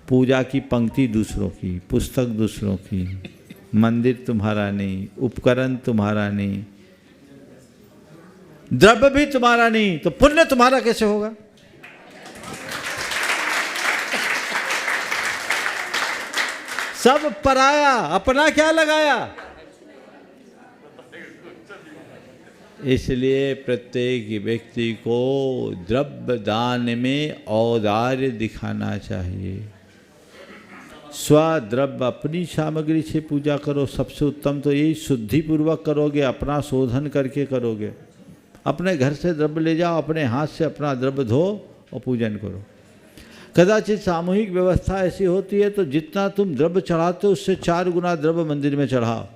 पूजा की पंक्ति दूसरों की, पुस्तक दूसरों की, मंदिर तुम्हारा नहीं, उपकरण तुम्हारा नहीं, द्रव्य भी तुम्हारा नहीं, तो पुण्य तुम्हारा कैसे होगा? सब पराया, अपना क्या लगाया। इसलिए प्रत्येक व्यक्ति को द्रव्य दान में औदार्य दिखाना चाहिए। स्वद्रव्य अपनी सामग्री से पूजा करो, सबसे उत्तम तो यही, शुद्धि पूर्वक करोगे, अपना शोधन करके करोगे। अपने घर से द्रव्य ले जाओ, अपने हाथ से अपना द्रव्य धो और पूजन करो। कदाचित सामूहिक व्यवस्था ऐसी होती है तो जितना तुम द्रव्य चढ़ाते हो उससे 4 गुना द्रव्य मंदिर में चढ़ाओ,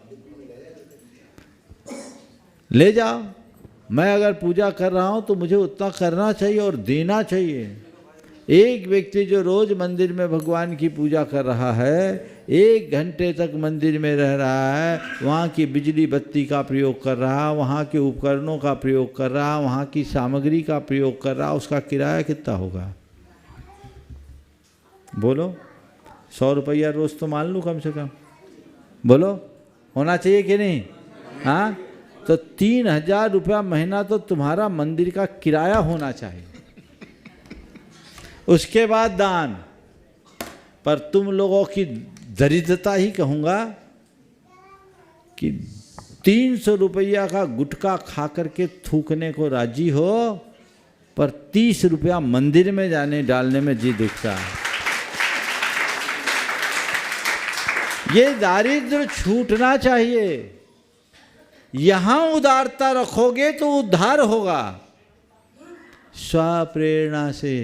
ले जाओ। मैं अगर पूजा कर रहा हूँ तो मुझे उतना करना चाहिए और देना चाहिए। एक व्यक्ति जो रोज मंदिर में भगवान की पूजा कर रहा है, 1 घंटे तक मंदिर में रह रहा है, वहाँ की बिजली बत्ती का प्रयोग कर रहा, वहाँ के उपकरणों का प्रयोग कर रहा, वहाँ की सामग्री का प्रयोग कर रहा, उसका किराया कितना होगा? बोलो, 100 रुपया रोज तो मान लो कम से कम, बोलो होना चाहिए कि नहीं? हाँ, तो 3000 रुपया महीना तो तुम्हारा मंदिर का किराया होना चाहिए। उसके बाद दान। पर तुम लोगों की दरिद्रता ही कहूँगा कि 300 रुपया का गुटखा खा करके थूकने को राजी हो, पर 30 रुपया मंदिर में जाने डालने में जी दिखता है। ये दारिद्र छूटना चाहिए। यहाँ उदारता रखोगे तो उद्धार होगा, स्वप्रेरणा से।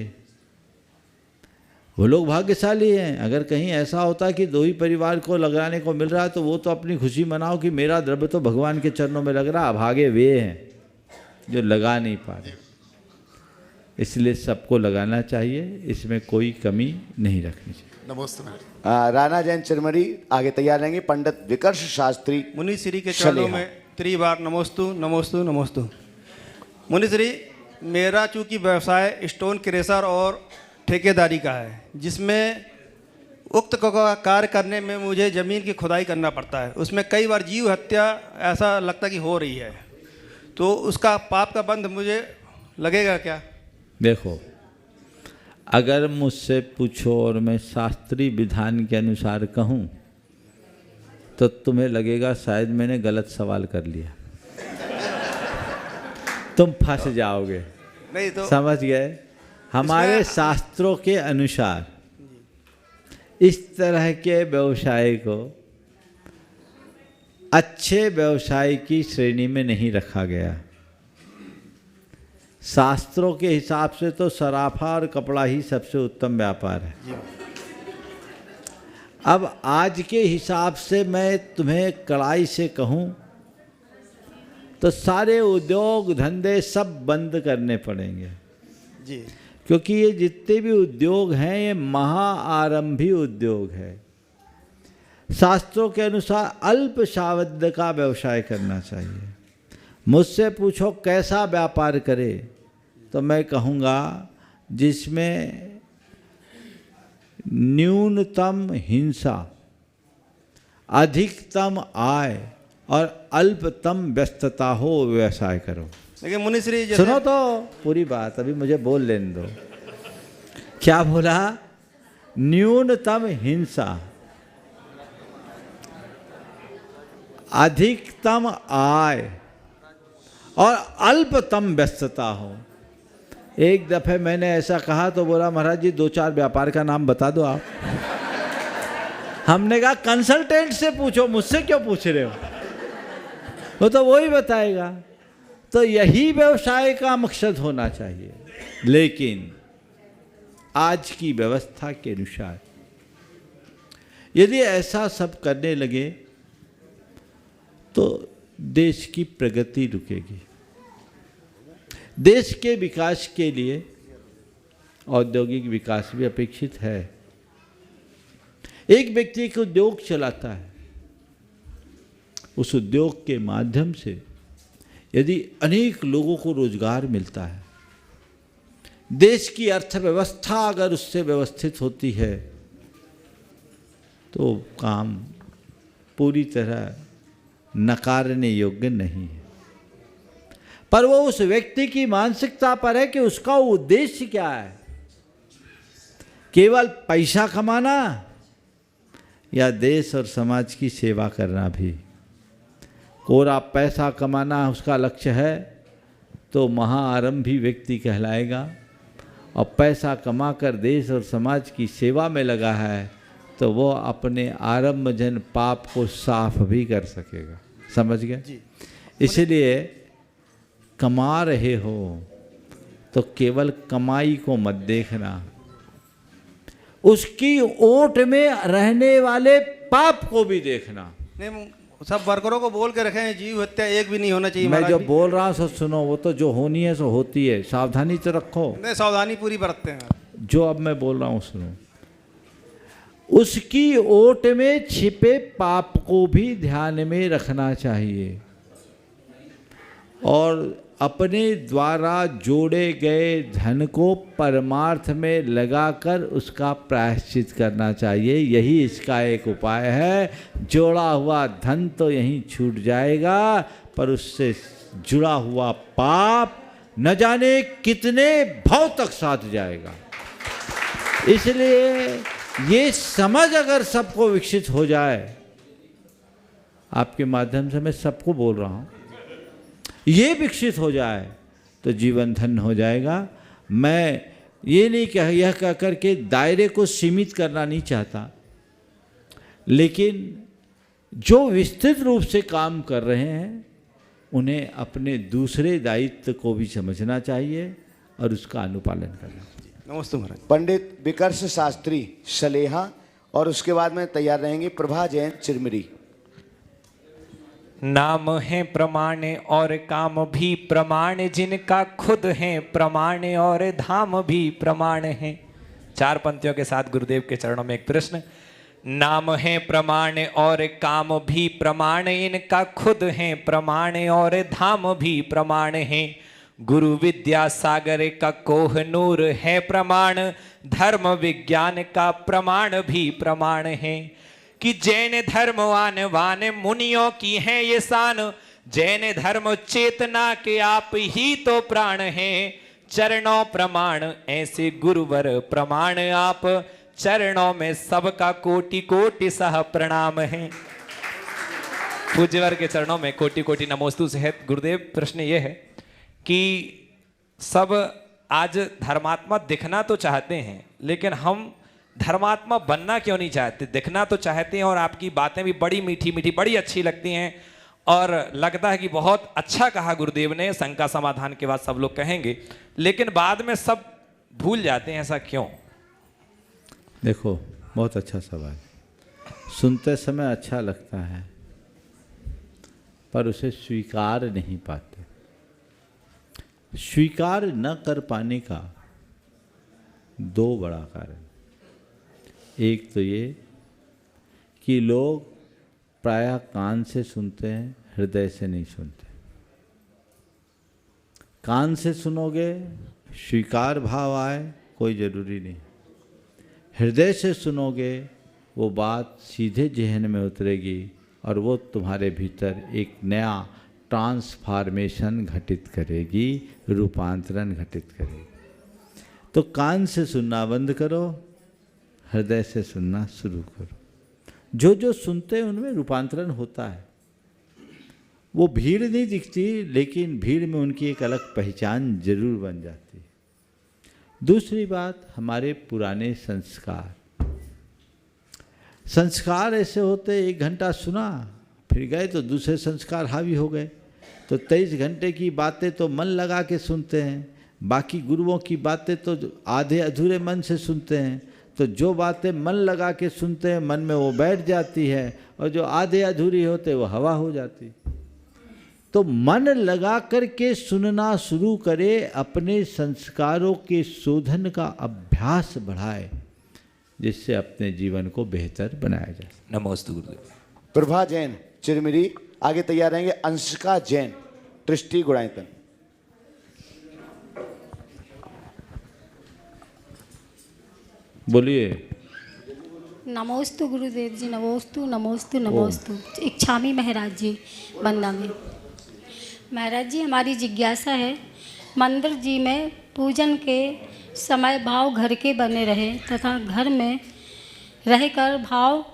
वो लोग भाग्यशाली हैं। अगर कहीं ऐसा होता कि 2 ही परिवार को लगाने को मिल रहा है तो वो तो अपनी खुशी मनाओ कि मेरा द्रव्य तो भगवान के चरणों में लग रहा। अभागे वे हैं जो लगा नहीं पा रहे। इसलिए सबको लगाना चाहिए, इसमें कोई कमी नहीं रखनी चाहिए। नमस्ते। राणा जैन चिरमरी आगे तैयार रहेंगे। पंडित विकर्ष शास्त्री मुनि श्री के चरणों में त्रिबार नमोस्तु नमोस्तु नमोस्तु। मुनि श्री, मेरा चूँकि व्यवसाय स्टोन क्रेशर और ठेकेदारी का है, जिसमें उक्त कार्य करने में मुझे ज़मीन की खुदाई करना पड़ता है। उसमें कई बार जीव हत्या ऐसा लगता कि हो रही है, तो उसका पाप का बंध मुझे लगेगा क्या? देखो, अगर मुझसे पूछो और मैं शास्त्रीय विधान के अनुसार कहूँ तो तुम्हें लगेगा शायद मैंने गलत सवाल कर लिया, तुम फंस जाओगे। नहीं तो समझ गए? हमारे शास्त्रों के अनुसार इस तरह के व्यवसाय को अच्छे व्यवसाय की श्रेणी में नहीं रखा गया। शास्त्रों के हिसाब से तो सराफा और कपड़ा ही सबसे उत्तम व्यापार है। अब आज के हिसाब से मैं तुम्हें कड़ाई से कहूँ तो सारे उद्योग धंधे सब बंद करने पड़ेंगे जी, क्योंकि ये जितने भी उद्योग हैं ये महाआरंभी उद्योग है। शास्त्रों के अनुसार अल्प सावध का व्यवसाय करना चाहिए। मुझसे पूछो कैसा व्यापार करे तो मैं कहूँगा जिसमें न्यूनतम हिंसा, अधिकतम आय और अल्पतम व्यस्तता हो, व्यवसाय करो। लेकिन मुनि श्री सुनो तो पूरी बात, अभी मुझे बोल लेने दो। क्या बोला? न्यूनतम हिंसा, अधिकतम आय और अल्पतम व्यस्तता हो। एक दफे मैंने ऐसा कहा तो बोला महाराज जी 2-4 व्यापार का नाम बता दो आप। हमने कहा कंसल्टेंट से पूछो, मुझसे क्यों पूछ रहे हो? वो तो वही बताएगा। तो यही व्यवसाय का मकसद होना चाहिए। लेकिन आज की व्यवस्था के अनुसार यदि ऐसा सब करने लगे तो देश की प्रगति रुकेगी। देश के विकास के लिए औद्योगिक विकास भी अपेक्षित है। एक व्यक्ति एक उद्योग चलाता है, उस उद्योग के माध्यम से यदि अनेक लोगों को रोजगार मिलता है, देश की अर्थव्यवस्था अगर उससे व्यवस्थित होती है तो काम पूरी तरह नकारने योग्य नहीं है। पर वो उस व्यक्ति की मानसिकता पर है कि उसका उद्देश्य क्या है। केवल पैसा कमाना या देश और समाज की सेवा करना भी। कोरा पैसा कमाना उसका लक्ष्य है तो महाआरंभी व्यक्ति कहलाएगा, और पैसा कमाकर देश और समाज की सेवा में लगा है तो वो अपने आरंभजन पाप को साफ भी कर सकेगा। समझ गए? इसलिए कमा रहे हो तो केवल कमाई को मत देखना, उसकी ओट में रहने वाले पाप को भी देखना। नहीं, सब वर्करों को बोल के रखे हैं जीव हत्या एक भी नहीं होना चाहिए। मैं जो बोल रहा हूँ सो सुनो, वो तो जो होनी है सो होती है, सावधानी तो रखो। नहीं, सावधानी पूरी बरतते हैं। जो अब मैं बोल रहा हूँ सुनो। उसकी ओट में छिपे पाप को भी ध्यान में रखना चाहिए और अपने द्वारा जोड़े गए धन को परमार्थ में लगाकर उसका प्रायश्चित करना चाहिए। यही इसका एक उपाय है। जोड़ा हुआ धन तो यहीं छूट जाएगा, पर उससे जुड़ा हुआ पाप न जाने कितने भाव तक साथ जाएगा। इसलिए ये समझ अगर सबको विकसित हो जाए, आपके माध्यम से मैं सबको बोल रहा हूँ, ये विकसित हो जाए तो जीवन धन्य हो जाएगा। मैं ये नहीं यह कह करके दायरे को सीमित करना नहीं चाहता, लेकिन जो विस्तृत रूप से काम कर रहे हैं उन्हें अपने दूसरे दायित्व को भी समझना चाहिए और उसका अनुपालन करना चाहिए। नमस्ते महाराज। पंडित विकर्ष शास्त्री सलेहा और उसके बाद में तैयार रहेंगे प्रभा जैन चिरमिरी। नाम है प्रमाण और काम भी प्रमाण, जिनका खुद है प्रमाण और धाम भी प्रमाण है। 4 पंक्तियों के साथ गुरुदेव के चरणों में एक प्रश्न। नाम है प्रमाण और काम भी प्रमाण, इनका खुद है प्रमाण और धाम भी प्रमाण है। गुरु विद्या सागर का कोहनूर है प्रमाण, धर्म विज्ञान का प्रमाण भी प्रमाण है। कि जैन धर्म वान मुनियों की है ये शान, जैन धर्म चेतना के आप ही तो प्राण हैं। चरणों प्रमाण ऐसे गुरुवर प्रमाण आप, चरणों में सबका कोटि कोटि सह प्रणाम है। पूज्यवर के चरणों में कोटि कोटि नमोस्तु सहित। गुरुदेव प्रश्न ये है कि सब आज धर्मात्मा दिखना तो चाहते हैं, लेकिन हम धर्मात्मा बनना क्यों नहीं चाहते? दिखना तो चाहते हैं और आपकी बातें भी बड़ी मीठी मीठी बड़ी अच्छी लगती हैं और लगता है कि बहुत अच्छा कहा गुरुदेव ने। शंका समाधान के बाद सब लोग कहेंगे, लेकिन बाद में सब भूल जाते हैं, ऐसा क्यों? देखो, बहुत अच्छा सवाल। सुनते समय अच्छा लगता है पर उसे स्वीकार नहीं पाते। स्वीकार न कर पाने का 2 बड़ा कारण। एक तो ये कि लोग प्रायः कान से सुनते हैं, हृदय से नहीं सुनते। कान से सुनोगे, स्वीकार भाव आए, कोई ज़रूरी नहीं। हृदय से सुनोगे, वो बात सीधे जहन में उतरेगी और वो तुम्हारे भीतर एक नया ट्रांसफॉर्मेशन घटित करेगी, रूपांतरण घटित करेगी। तो कान से सुनना बंद करो, हृदय से सुनना शुरू करो। जो जो सुनते हैं उनमें रूपांतरण होता है। वो भीड़ नहीं दिखती, लेकिन भीड़ में उनकी एक अलग पहचान जरूर बन जाती है। दूसरी बात, हमारे पुराने संस्कार ऐसे होते, 1 घंटा सुना फिर गए तो दूसरे संस्कार हावी हो गए। तो 23 घंटे की बातें तो मन लगा के सुनते हैं, बाकी गुरुओं की बातें तो आधे अधूरे मन से सुनते हैं। तो जो बातें मन लगा के सुनते हैं, मन में वो बैठ जाती है, और जो आधे अधूरी होते वो हवा हो जाती। तो मन लगा करके सुनना शुरू करे, अपने संस्कारों के शोधन का अभ्यास बढ़ाए, जिससे अपने जीवन को बेहतर बनाया जाए। नमोस्तु गुरुदेव। प्रभा जैन चिरमिरी। आगे तैयार रहेंगे अंशिका जैन दृष्टि गुणायतन। बोलिए। नमोस्तु गुरुदेव जी, नमोस्तु नमोस्तु नमोस्तु। इच्छामी महाराज जी वंदना में। महाराज जी, हमारी जिज्ञासा है, मंदिर जी में पूजन के समय भाव घर के बने रहे तथा घर में रहकर भाव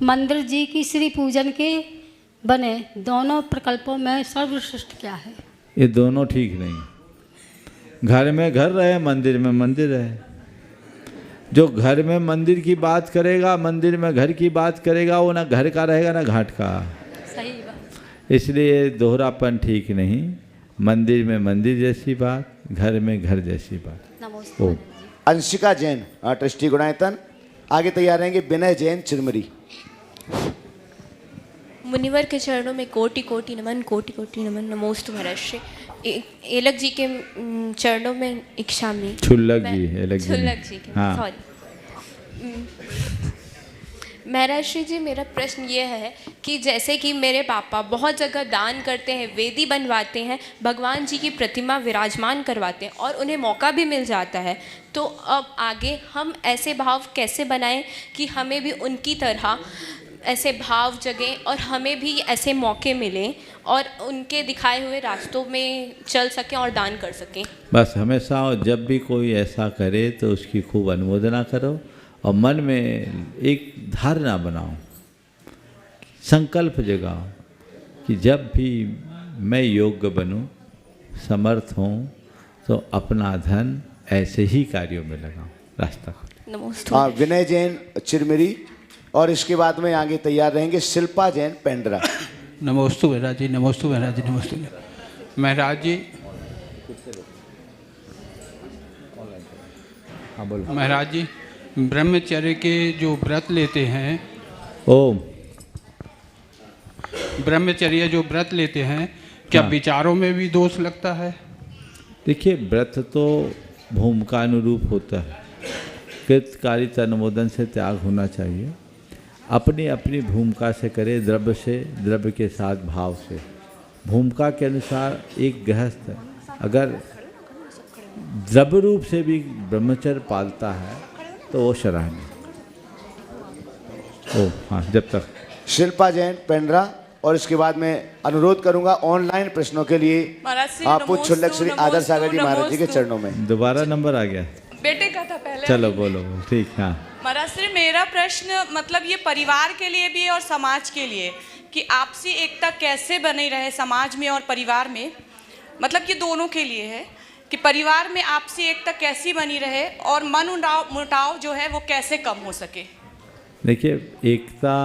मंदिर जी की श्री पूजन के बने, दोनों प्रकल्पों में सर्वश्रेष्ठ क्या है? ये दोनों ठीक नहीं। घर में घर रहे, मंदिर में मंदिर रहे। जो घर में मंदिर की बात करेगा, मंदिर में घर की बात करेगा, वो ना घर का रहेगा ना घाट का। सही बात। इसलिए दोहरापन ठीक नहीं। मंदिर में मंदिर जैसी बात, घर में घर जैसी बात। नमस्ते। अंशिका जैन दृष्टि गुणायतन। आगे तैयार रहेंगे विनय जैन चिरमिरी। मुनिवर के चरणों में कोटि कोटि नमन, कोटि कोटि नमन। नमोस्तु महाराज श्री। एलक जी के चरणों में इच्छामी छुल्लक जी, एलक जी छुल्लक जी के, हाँ। सॉरी। महाराज श्री जी, मेरा प्रश्न ये है कि जैसे कि मेरे पापा बहुत जगह दान करते हैं, वेदी बनवाते हैं, भगवान जी की प्रतिमा विराजमान करवाते हैं और उन्हें मौका भी मिल जाता है, तो अब आगे हम ऐसे भाव कैसे बनाएं कि हमें भी उनकी तरह ऐसे भाव जगें और हमें भी ऐसे मौके मिलें और उनके दिखाए हुए रास्तों में चल सकें और दान कर सकें। बस हमेशा जब भी कोई ऐसा करे तो उसकी खूब अनुमोदना करो और मन में एक धारणा बनाओ, संकल्प जगाओ कि जब भी मैं योग्य बनूं, समर्थ हूं, तो अपना धन ऐसे ही कार्यों में लगाऊं। रास्ता खोले। नमस्ते। विनय जैन चिरमिरी, और इसके बाद में आगे तैयार रहेंगे शिल्पा जैन पेंड्रा। नमोस्तु महाराज जी, नमोस्तु महाराज जी, नमोस्तु महाराज जी। हाँ बोलो। महाराज जी, ब्रह्मचर्य के जो व्रत लेते हैं, ओम, ब्रह्मचर्य जो व्रत लेते हैं, क्या हाँ। विचारों में भी दोष लगता है? देखिए, व्रत तो भूमिका अनुरूप होता है, कृतकारिता अनुमोदन से त्याग होना चाहिए। अपनी अपनी भूमिका से करे, द्रव्य से, द्रव्य के साथ भाव से। भूमिका के अनुसार एक गृहस्थ अगर द्रव्य रूप से भी ब्रह्मचर्य पालता है तो वो सराहनीय। ओ हाँ, जब तक शिल्पा जैन पेंड्रा, और इसके बाद मैं अनुरोध करूंगा ऑनलाइन प्रश्नों के लिए आप छुल्लक श्री आदर सागर जी महाराज जी के चरणों में। दोबारा नंबर आ गया, बेटे का था पहले। चलो बोलो, ठीक। हाँ महाराज श्री, मेरा प्रश्न मतलब ये परिवार के लिए भी है और समाज के लिए, कि आपसी एकता कैसे बनी रहे समाज में और परिवार में। मतलब ये दोनों के लिए है कि परिवार में आपसी एकता कैसी बनी रहे और मन मुटाव जो है वो कैसे कम हो सके। देखिए, एकता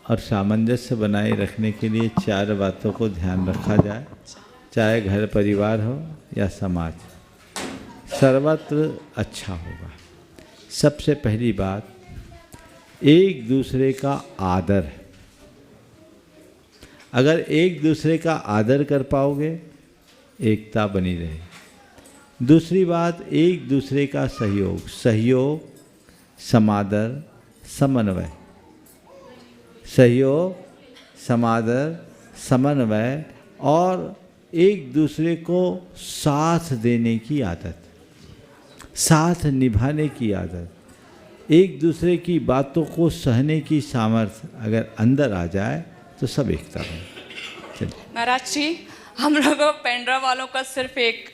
और सामंजस्य बनाए रखने के लिए 4 बातों को ध्यान रखा जाए, चाहे घर परिवार हो या समाज, सर्वत्र अच्छा होगा। सबसे पहली बात, एक दूसरे का आदर। अगर एक दूसरे का आदर कर पाओगे, एकता बनी रहेगी। दूसरी बात, एक दूसरे का सहयोग, सहयोग, समादर, समन्वय। सहयोग, समादर, समन्वय और एक दूसरे को साथ देने की आदत, साथ निभाने की आदत, एक दूसरे की बातों को सहने की सामर्थ्य अगर अंदर आ जाए तो सब एकता है। चलिए महाराज जी, हम लोगों पेंड्रा वालों का सिर्फ एक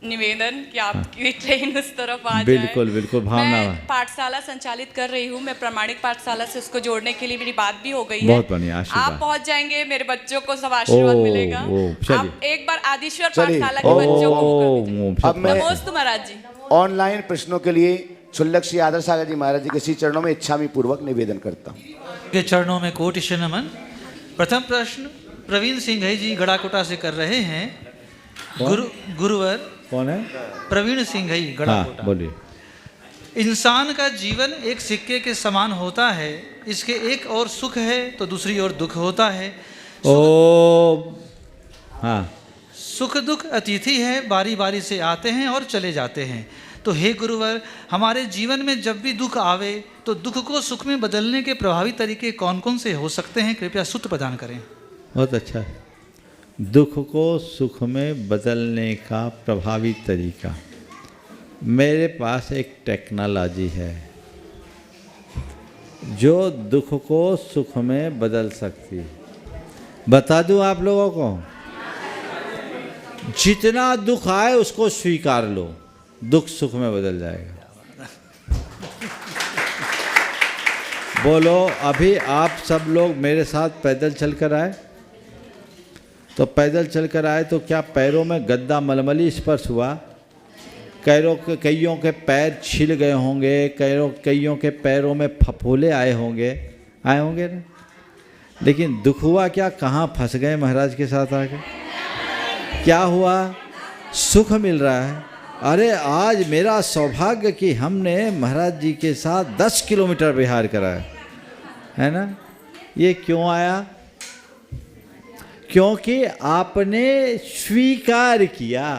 निवेदन कि आपकी ट्रेन उस तरफ आ जाए। बिल्कुल बिल्कुल, भावना। मैं पाठशाला संचालित कर रही हूँ, मैं प्रामाणिक पाठशाला से उसको जोड़ने के लिए मेरी बात भी हो गई है। बहुत बढ़िया, आशीर्वाद। आप पहुँच जाएंगे, मेरे बच्चों को सब आशीर्वाद मिलेगा। आप एक बार आदिश्वर पाठशाला के बच्चों को। नमोस्तु महाराज जी। ऑनलाइन प्रश्नों के लिए छुल्लक श्री आदर सागर जी महाराज जी के श्री चरणों में इच्छामी पूर्वक निवेदन करता हूँ। के चरणों में कोटि नमन। प्रथम प्रश्न प्रवीण सिंह जी गड़ाकोटा से कर रहे हैं। गुरुवर कौन है? प्रवीण सिंह गड़ाकोटा। हाँ, बोलिए। इंसान का जीवन एक सिक्के के समान होता है, इसके एक और सुख है तो दूसरी ओर दुख होता है। हाँ, सुख दुख अतिथि है, बारी बारी से आते हैं और चले जाते हैं। तो हे गुरुवर, हमारे जीवन में जब भी दुख आवे तो दुख को सुख में बदलने के प्रभावी तरीके कौन कौन से हो सकते हैं? कृपया सूत्र प्रदान करें। बहुत अच्छा। दुख को सुख में बदलने का प्रभावी तरीका, मेरे पास एक टेक्नोलॉजी है जो दुख को सुख में बदल सकती है। बता दूं आप लोगों को, जितना दुख आए उसको स्वीकार लो, दुख सुख में बदल जाएगा। बोलो, अभी आप सब लोग मेरे साथ पैदल चल कर आए, तो पैदल चल कर आए तो क्या पैरों में गद्दा मलमली स्पर्श हुआ? कईयों के पैर छिल गए होंगे, कईयों के पैरों में फफोले आए होंगे ना। लेकिन दुख हुआ क्या? कहाँ फंस गए महाराज के साथ आके? क्या हुआ? सुख मिल रहा है। अरे आज मेरा सौभाग्य कि हमने महाराज जी के साथ 10 किलोमीटर विहार कराया है ना। ये क्यों आया? क्योंकि आपने स्वीकार किया।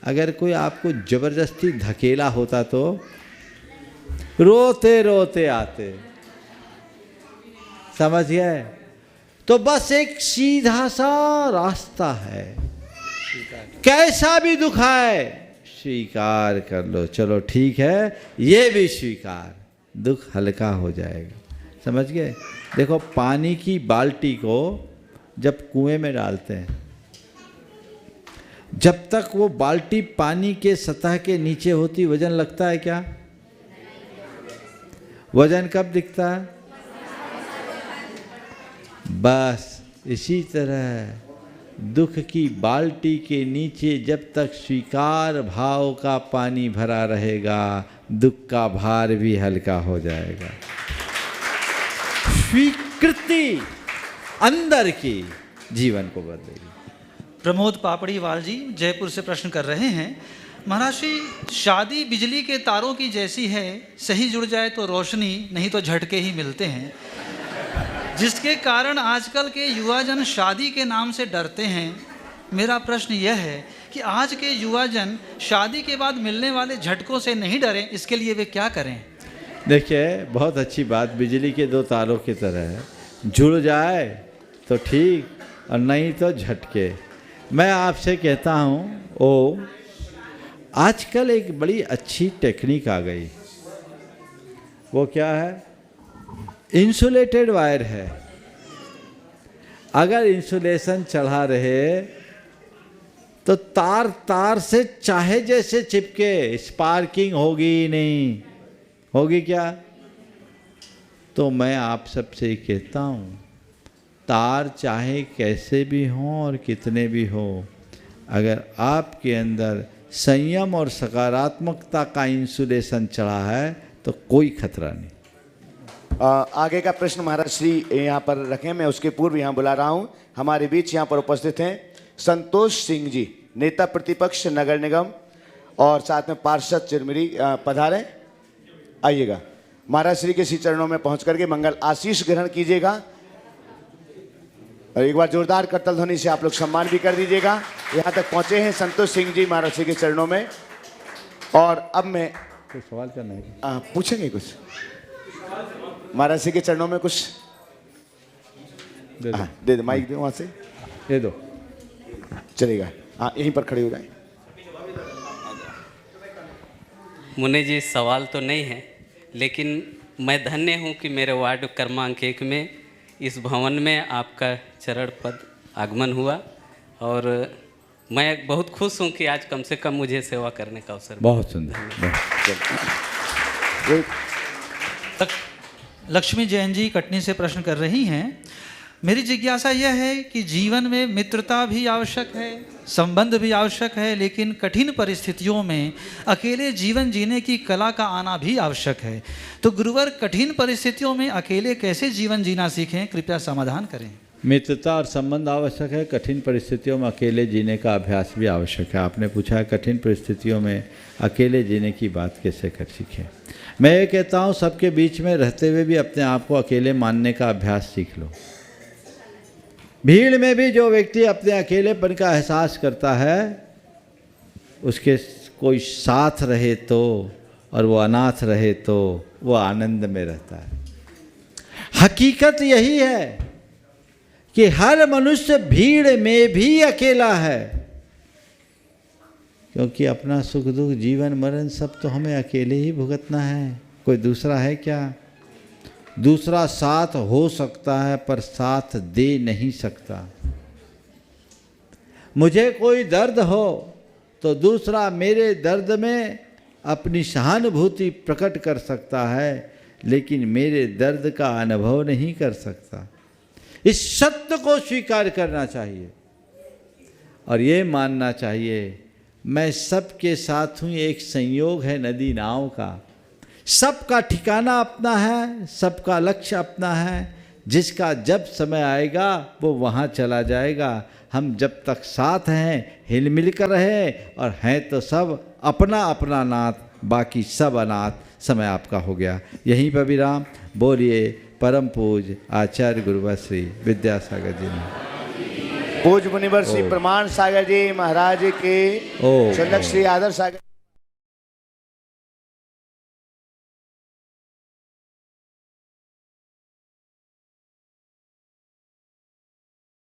अगर कोई आपको जबरदस्ती धकेला होता तो रोते रोते आते, समझ गए? तो बस एक सीधा सा रास्ता है, कैसा भी दुख आए स्वीकार कर लो। चलो ठीक है, ये भी स्वीकार, दुख हल्का हो जाएगा। समझ गए? देखो, पानी की बाल्टी को जब कुएं में डालते हैं, जब तक वो बाल्टी पानी के सतह के नीचे होती, वजन लगता है क्या? वजन कब दिखता है? बस इसी तरह दुख की बाल्टी के नीचे जब तक स्वीकार भाव का पानी भरा रहेगा, दुख का भार भी हल्का हो जाएगा। स्वीकृति अंदर की जीवन को बदलेगी। प्रमोद पापड़ीवाल जी जयपुर से प्रश्न कर रहे हैं, महाराज श्री, शादी बिजली के तारों की जैसी है, सही जुड़ जाए तो रोशनी, नहीं तो झटके ही मिलते हैं, जिसके कारण आजकल के युवाजन शादी के नाम से डरते हैं। मेरा प्रश्न यह है कि आज के युवाजन शादी के बाद मिलने वाले झटकों से नहीं डरें, इसके लिए वे क्या करें? देखिए, बहुत अच्छी बात, बिजली के दो तारों की तरह है, जुड़ जाए तो ठीक और नहीं तो झटके। मैं आपसे कहता हूँ, आजकल एक बड़ी अच्छी टेक्निक आ गई। वो क्या है? इंसुलेटेड वायर है। अगर इंसुलेशन चढ़ा रहे तो तार तार से चाहे जैसे चिपके, स्पार्किंग होगी ही नहीं। होगी क्या? तो मैं आप सबसे कहता हूँ, तार चाहे कैसे भी हों और कितने भी हो, अगर आपके अंदर संयम और सकारात्मकता का इंसुलेशन चढ़ा है तो कोई खतरा नहीं। आगे का प्रश्न महाराज श्री यहाँ पर रखें। मैं उसके पूर्व यहाँ बुला रहा हूँ, हमारे बीच यहाँ पर उपस्थित हैं संतोष सिंह जी, नेता प्रतिपक्ष नगर निगम और साथ में पार्षद चिरमिरी, पधारें, आइएगा। महाराज श्री के श्री चरणों में पहुँच करके मंगल आशीष ग्रहण कीजिएगा और एक बार जोरदार करतल ध्वनि से आप लोग सम्मान भी कर दीजिएगा। यहाँ तक पहुँचे हैं संतोष सिंह जी महाराज श्री के चरणों में। और अब मैं कोई सवाल करना है? पूछेंगे कुछ? महाराज जी के चरणों में कुछ दे दो, माइक दो, वहाँ से दे दो, चलेगा। हाँ, यहीं पर खड़े हो जाए। मुन्ने जी, सवाल तो नहीं है, लेकिन मैं धन्य हूँ कि मेरे वार्ड क्रमांक 1 में इस भवन में आपका चरण पद आगमन हुआ और मैं बहुत खुश हूँ कि आज कम से कम मुझे सेवा करने का अवसर। बहुत सुंदर। लक्ष्मी जैन जी कटनी से प्रश्न कर रही हैं, मेरी जिज्ञासा यह है कि जीवन में मित्रता भी आवश्यक है, संबंध भी आवश्यक है, लेकिन कठिन परिस्थितियों में अकेले जीवन जीने की कला का आना भी आवश्यक है। तो गुरुवर, कठिन परिस्थितियों में अकेले कैसे जीवन जीना सीखें, कृपया समाधान करें। मित्रता और संबंध आवश्यक है, कठिन परिस्थितियों में अकेले जीने का अभ्यास भी आवश्यक है। आपने पूछा है कठिन परिस्थितियों में अकेले जीने की बात कैसे कर सीखें। मैं ये कहता हूँ, सबके बीच में रहते हुए भी अपने आप को अकेले मानने का अभ्यास सीख लो। भीड़ में भी जो व्यक्ति अपने अकेलेपन का एहसास करता है, उसके कोई साथ रहे तो और वो अनाथ रहे तो वो आनंद में रहता है। हकीकत यही है कि हर मनुष्य भीड़ में भी अकेला है, क्योंकि अपना सुख दुख जीवन मरण सब तो हमें अकेले ही भुगतना है। कोई दूसरा है क्या? दूसरा साथ हो सकता है पर साथ दे नहीं सकता। मुझे कोई दर्द हो तो दूसरा मेरे दर्द में अपनी सहानुभूति प्रकट कर सकता है, लेकिन मेरे दर्द का अनुभव नहीं कर सकता। इस सत्य को स्वीकार करना चाहिए और ये मानना चाहिए, मैं सबके साथ हूँ, एक संयोग है नदी नाव का। सबका ठिकाना अपना है, सबका लक्ष्य अपना है, जिसका जब समय आएगा वो वहाँ चला जाएगा। हम जब तक साथ हैं, हिल मिल कर रहे, और हैं तो सब अपना अपना नाथ, बाकी सब अनाथ। समय आपका हो गया। यहीं पर विराम। बोलिए परम पूज्य आचार्य गुरुवर श्री विद्यासागर जी ने। पूज्य मुनिवर श्री प्रमाण सागर जी महाराज के ओम। शतक श्री आदर सागर